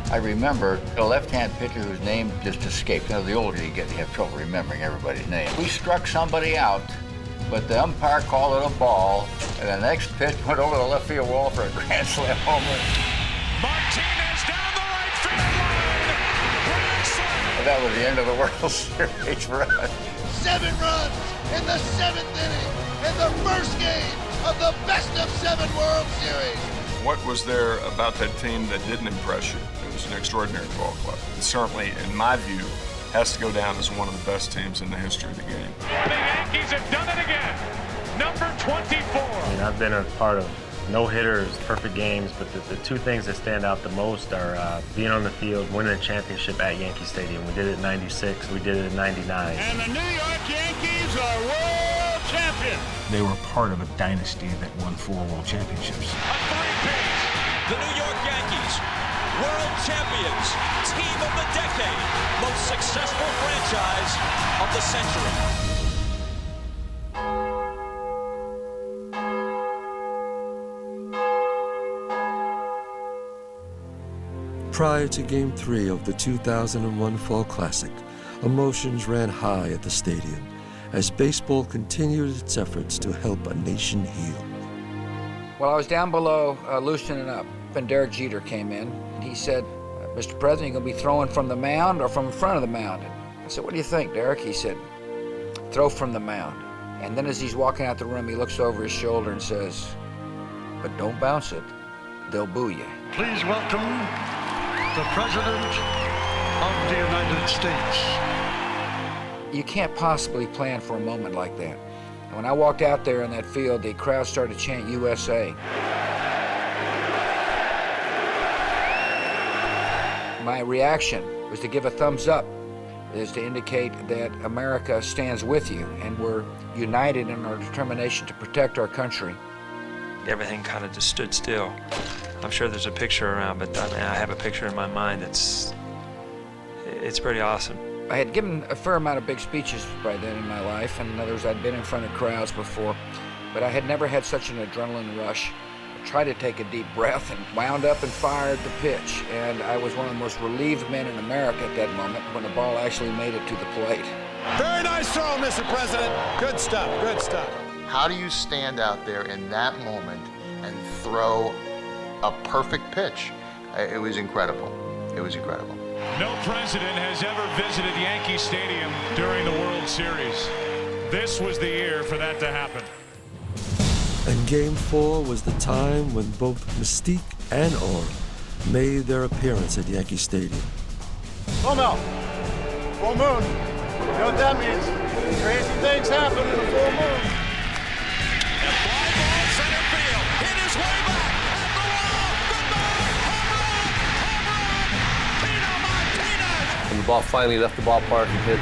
Speaker 18: I remember a left-hand pitcher whose name just escaped. The older you get, you have trouble remembering everybody's name. We struck somebody out, but the umpire called it a ball, and the next pitch went over the left field wall for a grand slam home run.
Speaker 6: Martinez down the right field line. Grand slam.
Speaker 18: And that was the end of the World Series for us.
Speaker 2: 7 runs in the 7th inning in the first game of the best-of-7 World Series.
Speaker 4: What was there about that team that didn't impress you? It was an extraordinary ball club. It certainly, in my view, has to go down as one of the best teams in the history of the game.
Speaker 6: The Yankees have done it again. Number 24.
Speaker 10: I've been a part of no-hitters, perfect games, but the 2 things that stand out the most are being on the field, winning a championship at Yankee Stadium. We did it in '96, we did it in '99.
Speaker 2: And the New York Yankees are world champions.
Speaker 3: They were part of a dynasty that won 4 world championships.
Speaker 5: The New York Yankees, world champions, team of the decade, most successful franchise of the century.
Speaker 15: Prior to Game 3 of the 2001 Fall Classic, emotions ran high at the stadium as baseball continued its efforts to help a nation heal.
Speaker 16: Well, I was down below loosening up, and Derek Jeter came in, and he said, Mr. President, you going to be throwing from the mound or from in front of the mound? I said, what do you think, Derek? He said, throw from the mound. And then as he's walking out the room, he looks over his shoulder and says, but don't bounce it. They'll boo you.
Speaker 2: Please welcome the President of the United States.
Speaker 16: You can't possibly plan for a moment like that. And when I walked out there in that field, the crowd started to chant USA. My reaction was to give a thumbs up, is to indicate that America stands with you and we're united in our determination to protect our country.
Speaker 10: Everything kind of just stood still. I'm sure there's a picture around, but I have a picture in my mind it's pretty awesome.
Speaker 16: I had given a fair amount of big speeches by then in my life, and in others I'd been in front of crowds before, but I had never had such an adrenaline rush. I tried to take a deep breath and wound up and fired the pitch, and I was one of the most relieved men in America at that moment when the ball actually made it to the plate.
Speaker 2: Very nice throw, Mr. President. Good stuff, good stuff.
Speaker 12: How do you stand out there in that moment and throw a perfect pitch? It was incredible. It was incredible.
Speaker 6: No president has ever visited Yankee Stadium during the World Series. This was the year for that to happen.
Speaker 15: And Game 4 was the time when both mystique and awe made their appearance at Yankee Stadium.
Speaker 2: Oh no, full moon. You know what that means? Crazy things happen in a full moon.
Speaker 6: And fly ball
Speaker 7: When the ball finally left the ballpark and hit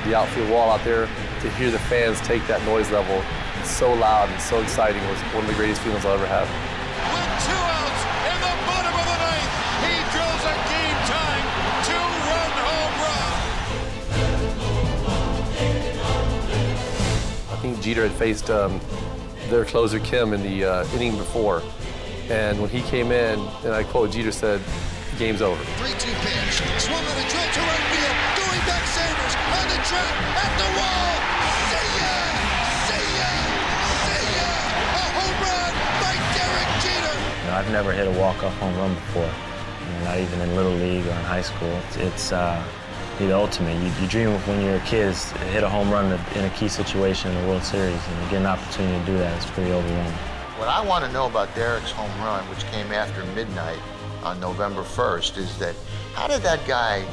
Speaker 7: the outfield wall out there, to hear the fans take that noise level so loud and so exciting was one of the greatest feelings I'll ever have.
Speaker 2: With 2 outs in the bottom of the 9th, he drills a game-tying 2-run home run.
Speaker 7: I think Jeter had faced their closer Kim in the inning before, and when he came in, and I quote, Jeter said, "Game's over."
Speaker 2: 3-2 pitch, swung on a drill to right field, going back Sanders, on the track, at the wall, see ya! See ya! See ya! A home run by Derek Jeter!
Speaker 10: You know, I've never hit a walk-off home run before, not even in Little League or in high school. It's the ultimate. You dream of when you're a kid is to hit a home run in a key situation in the World Series, and to get an opportunity to do that is pretty overwhelming.
Speaker 12: What I want to know about Derek's home run, which came after midnight on November 1st, is that how did that guy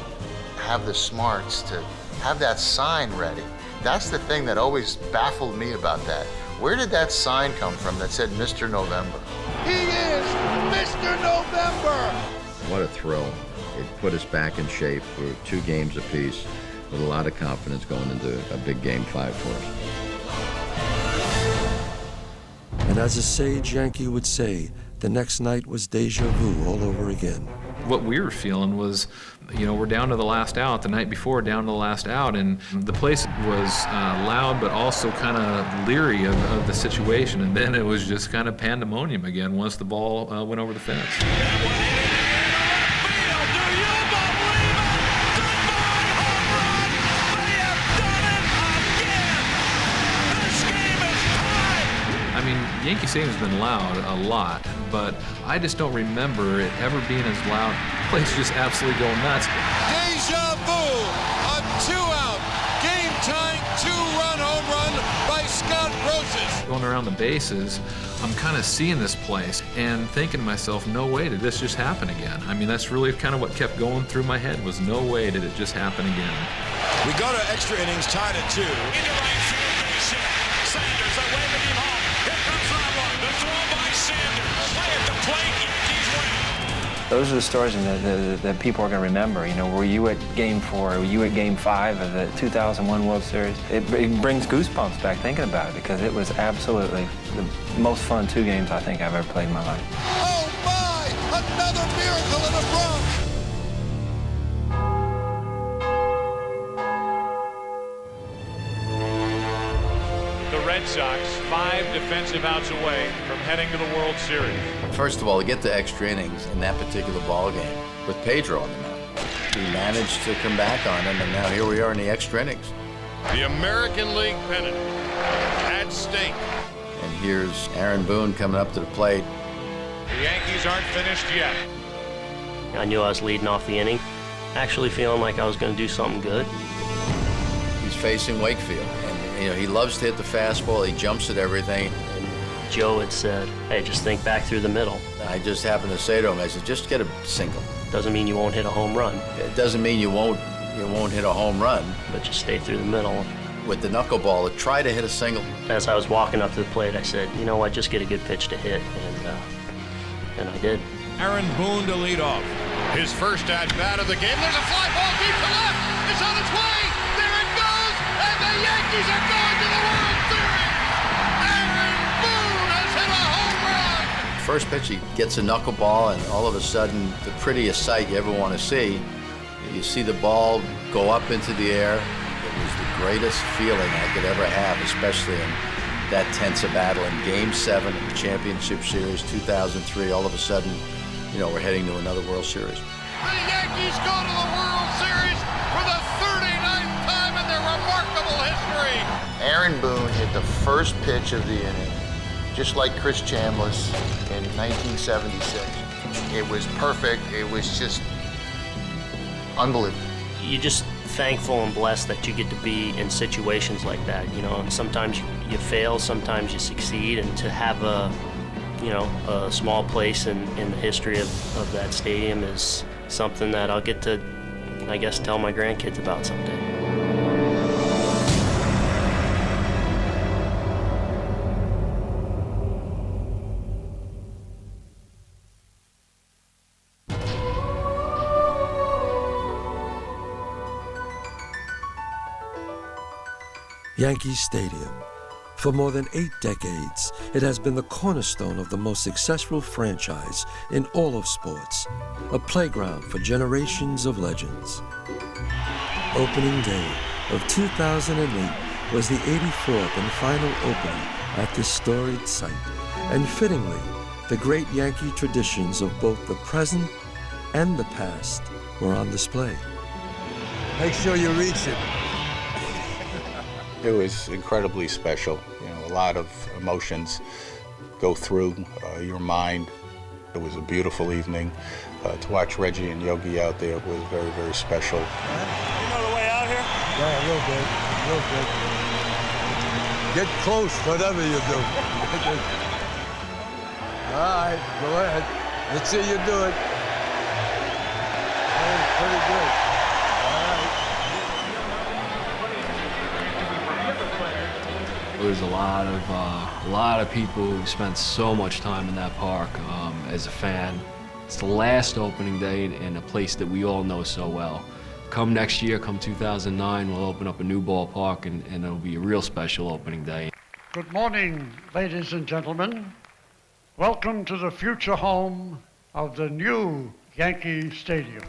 Speaker 12: have the smarts to have that sign ready? That's the thing that always baffled me about that. Where did that sign come from that said Mr. November?
Speaker 2: He is Mr. November!
Speaker 8: What a thrill. It put us back in shape. We were 2 games apiece with a lot of confidence going into a big Game 5 for us.
Speaker 15: And as a sage Yankee would say, the next night was deja vu all over again.
Speaker 17: What we were feeling was, you know, we're down to the last out, the night before, down to the last out, and the place was loud but also kind of leery of the situation, and then it was just kind of pandemonium again once the ball went over the fence. I mean, Yankee Stadium's been loud a lot, but I just don't remember it ever being as loud. The place just absolutely going nuts.
Speaker 2: Deja vu, a 2-out, game-tying 2-run home run by Scott Brosius.
Speaker 17: Going around the bases, I'm kind of seeing this place and thinking to myself, no way did this just happen again. I mean, that's really kind of what kept going through my head was no way did it just happen again.
Speaker 2: We go to extra innings, tied at 2.
Speaker 5: Into right field, base hit. Sanders away with him home. Here comes Ron. The throw by Sanders. Play at the plate. Yankees win.
Speaker 13: Those are the stories that people are going to remember. You know, were you at Game 4? Were you at Game 5 of the 2001 World Series? It brings goosebumps back thinking about it because it was absolutely the most fun 2 games I think I've ever played in my life.
Speaker 2: Oh my! Another miracle in the Bronx!
Speaker 6: The Red Sox 5 defensive outs away from heading to the World Series.
Speaker 21: First of all, to get to extra innings in that particular ball game with Pedro on the mound, we managed to come back on him, and now here we are in the extra innings.
Speaker 2: The American League pennant at stake.
Speaker 21: And here's Aaron Boone coming up to the plate.
Speaker 6: The Yankees aren't finished yet.
Speaker 14: I knew I was leading off the inning, actually feeling like I was going to do something good.
Speaker 21: He's facing Wakefield, and you know he loves to hit the fastball. He jumps at everything.
Speaker 14: Joe had said, hey, just think back through the middle.
Speaker 21: I just happened to say to him, I said, just get a single.
Speaker 14: Doesn't mean you won't hit a home run.
Speaker 21: It doesn't mean you won't hit a home run.
Speaker 14: But just stay through the middle.
Speaker 21: With the knuckleball, try to hit a single.
Speaker 14: As I was walking up to the plate, I said, you know what, just get a good pitch to hit, and I did.
Speaker 2: Aaron Boone to lead off. His first at-bat of the game. There's a fly ball deep to left. It's on its way. There it goes. And the Yankees are going to the World Series. Aaron Boone has hit a home run.
Speaker 21: First pitch, he gets a knuckleball, and all of a sudden, the prettiest sight you ever want to see, you see the ball go up into the air. It was the greatest feeling I could ever have, especially in that tense a battle in Game 7 of the Championship Series 2003. All of a sudden, you know, we're heading to another World Series.
Speaker 2: The Yankees go to the World Series for the 39th time in their remarkable history.
Speaker 12: Aaron Boone hit the first pitch of the inning, just like Chris Chambliss in 1976. It was perfect. It was just unbelievable.
Speaker 14: You're just thankful and blessed that you get to be in situations like that. You know, sometimes you fail, sometimes you succeed, and to have a small place in the history of that stadium is something that I'll get to, I guess, tell my grandkids about someday.
Speaker 15: Yankee Stadium. For more than 8 decades, it has been the cornerstone of the most successful franchise in all of sports, a playground for generations of legends. Opening day of 2008 was the 84th and final opening at this storied site, and fittingly, the great Yankee traditions of both the present and the past were on display.
Speaker 11: Make sure you reach it.
Speaker 22: It was incredibly special. You know, a lot of emotions go through your mind. It was a beautiful evening. To watch Reggie and Yogi out there was very, very special.
Speaker 11: You know the way out here? Yeah, real good, real good. Get close, whatever you do. All right, go ahead. Let's see you do it. Oh, pretty good.
Speaker 23: There's a lot of people who spent so much time in that park as a fan. It's the last opening day in a place that we all know so well. Come next year, come 2009, we'll open up a new ballpark and it'll be a real special opening day.
Speaker 24: Good morning, ladies and gentlemen. Welcome to the future home of the new Yankee Stadium.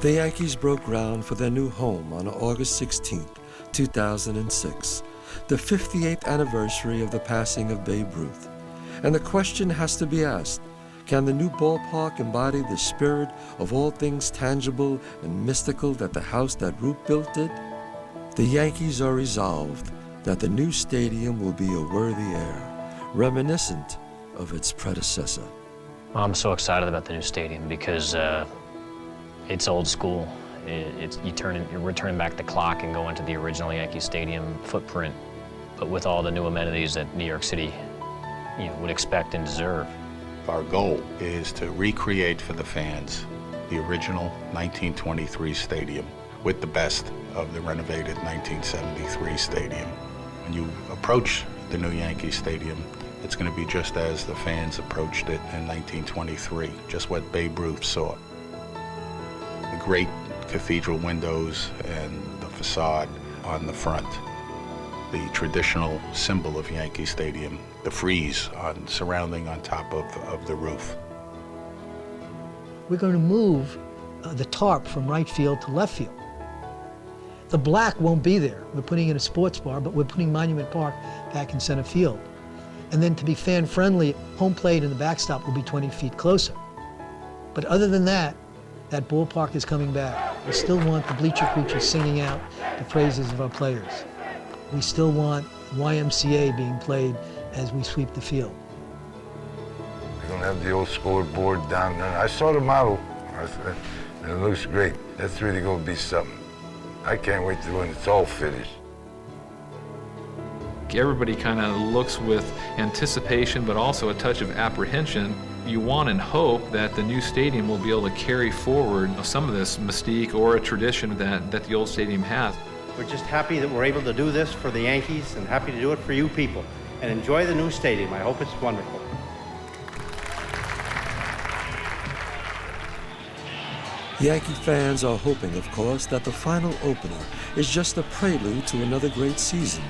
Speaker 15: The Yankees broke ground for their new home on August 16th, 2006, the 58th anniversary of the passing of Babe Ruth. And the question has to be asked, can the new ballpark embody the spirit of all things tangible and mystical that the house that Ruth built did? The Yankees are resolved that the new stadium will be a worthy heir, reminiscent of its predecessor.
Speaker 25: I'm so excited about the new stadium because it's old school. We're turning back the clock and going to the original Yankee Stadium footprint, but with all the new amenities that New York City, would expect and deserve.
Speaker 22: Our goal is to recreate for the fans the original 1923 stadium with the best of the renovated 1973 stadium. When you approach the new Yankee Stadium, it's going to be just as the fans approached it in 1923, just what Babe Ruth saw. The great cathedral windows and the facade on the front. The traditional symbol of Yankee Stadium, the frieze surrounding on top of the roof.
Speaker 26: We're going to move the tarp from right field to left field. The black won't be there. We're putting in a sports bar, but we're putting Monument Park back in center field. And then to be fan-friendly, home plate and the backstop will be 20 feet closer. But other than that ballpark is coming back. We still want the bleacher creatures singing out the praises of our players. We still want YMCA being played as we sweep the field.
Speaker 11: We're gonna have the old scoreboard down there. I saw the model. It looks great. That's really gonna be something. I can't wait to when it's all finished.
Speaker 17: Everybody kind of looks with anticipation, but also a touch of apprehension. You want and hope that the new stadium will be able to carry forward some of this mystique or a tradition that the old stadium has.
Speaker 27: We're just happy that we're able to do this for the Yankees and happy to do it for you people. And enjoy the new stadium. I hope it's wonderful.
Speaker 15: Yankee fans are hoping, of course, that the final opening is just a prelude to another great season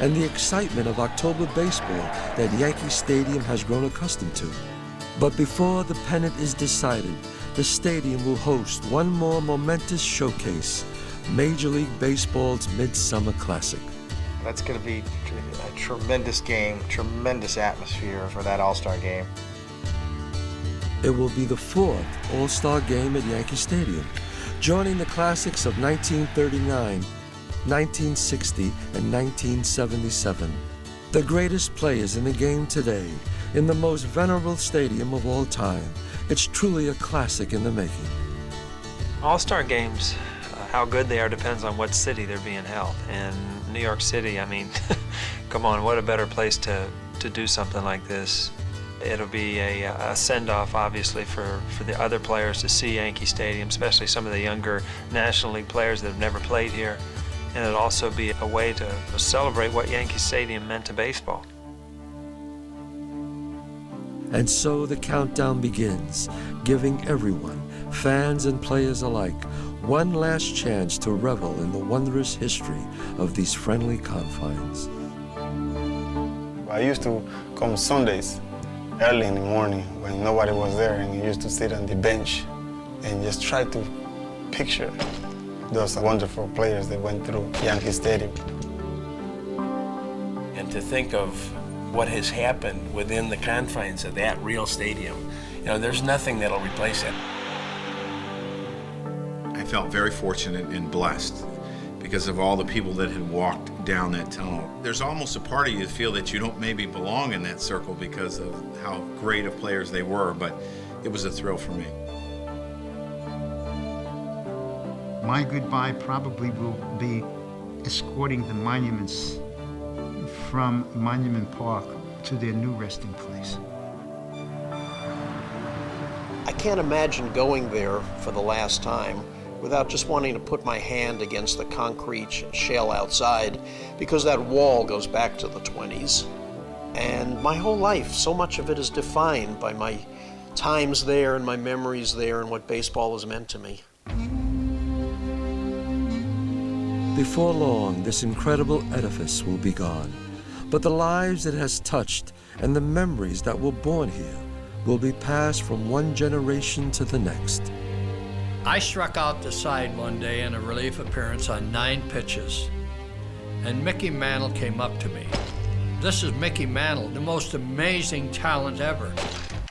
Speaker 15: and the excitement of October baseball that Yankee Stadium has grown accustomed to. But before the pennant is decided, the stadium will host one more momentous showcase, Major League Baseball's Midsummer Classic.
Speaker 28: That's going to be a tremendous game, tremendous atmosphere for that All-Star game.
Speaker 15: It will be the 4th All-Star game at Yankee Stadium, joining the classics of 1939, 1960, and 1977. The greatest players in the game today, in the most venerable stadium of all time. It's truly a classic in the making.
Speaker 13: All-Star games, how good they are depends on what city they're being held. In New York City, I mean, come on, what a better place to do something like this. It'll be a send-off, obviously, for the other players to see Yankee Stadium, especially some of the younger National League players that have never played here. And it'll also be a way to celebrate what Yankee Stadium meant to baseball.
Speaker 15: And so the countdown begins, giving everyone fans and players alike, one last chance to revel in the wondrous history of these friendly confines.
Speaker 1: I used to come Sundays early in the morning when nobody was there, and I used to sit on the bench and just try to picture those wonderful players that went through Yankee Stadium.
Speaker 3: And to think of what has happened within the confines of that real stadium, you know, there's nothing that'll replace it.
Speaker 4: I felt very fortunate and blessed because of all the people that had walked down that tunnel. There's almost a part of you that feel that you don't maybe belong in that circle because of how great of players they were, but it was a thrill for me.
Speaker 9: My goodbye probably will be escorting the monuments from Monument Park to their new resting place.
Speaker 16: I can't imagine going there for the last time without just wanting to put my hand against the concrete shell outside, because that wall goes back to the 20s. And my whole life, so much of it is defined by my times there and my memories there and what baseball has meant to me.
Speaker 15: Before long, this incredible edifice will be gone, but the lives it has touched and the memories that were born here will be passed from one generation to the next.
Speaker 18: I struck out the side one day in a relief appearance on 9 pitches, and Mickey Mantle came up to me. This is Mickey Mantle, the most amazing talent ever.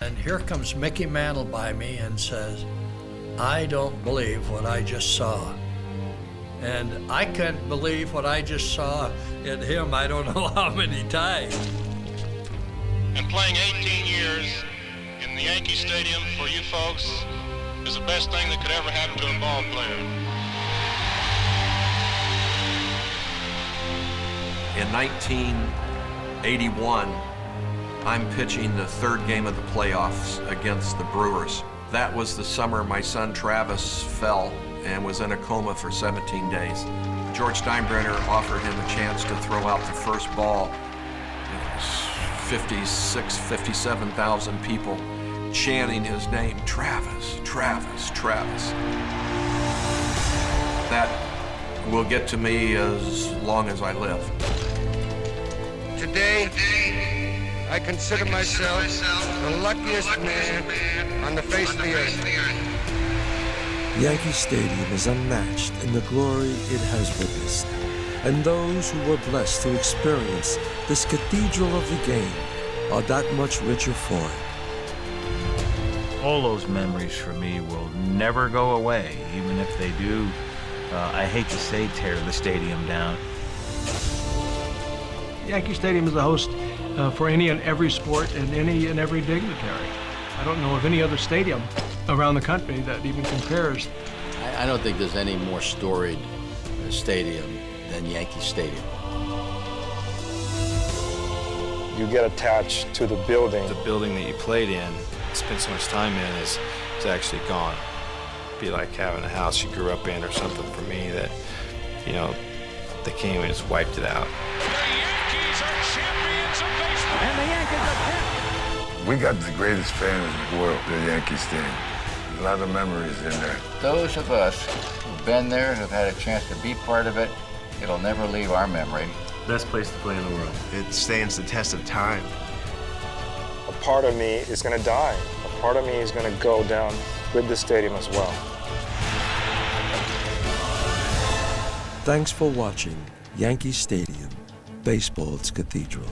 Speaker 18: And here comes Mickey Mantle by me and says, "I don't believe what I just saw." And I couldn't believe what I just saw in him, I don't know how many times.
Speaker 19: And playing 18 years in the Yankee Stadium for you folks is the best thing that could ever happen to a ball player.
Speaker 20: In 1981, I'm pitching the 3rd game of the playoffs against the Brewers. That was the summer my son Travis fell and was in a coma for 17 days. George Steinbrenner offered him a chance to throw out the first ball. It was 56, 57,000 people chanting his name, Travis, Travis, Travis. That will get to me as long as I live.
Speaker 29: Today, I consider myself the luckiest man on the face of the earth.
Speaker 15: Yankee Stadium is unmatched in the glory it has witnessed, and those who were blessed to experience this cathedral of the game are that much richer for it.
Speaker 10: All those memories for me will never go away, even if they do, I hate to say, tear the stadium down.
Speaker 30: Yankee Stadium is the host for any and every sport and any and every dignitary. I don't know of any other stadium around the country that even compares.
Speaker 31: I don't think there's any more storied stadium than Yankee Stadium.
Speaker 1: You get attached to the building.
Speaker 10: The building that you played in, spent so much time in, is actually gone. It'd be like having a house you grew up in or something for me that, you know, they came and just wiped it out.
Speaker 19: And the Yankees are back.
Speaker 11: We got the greatest fans in the world, the Yankee Stadium. There's a lot of memories in there.
Speaker 32: Those of us who've been there, who've had a chance to be part of it, it'll never leave our memory.
Speaker 10: Best place to play in the world.
Speaker 1: It stands the test of time. A part of me is going to die. A part of me is going to go down with the stadium as well.
Speaker 15: Thanks for watching Yankee Stadium, baseball's cathedral.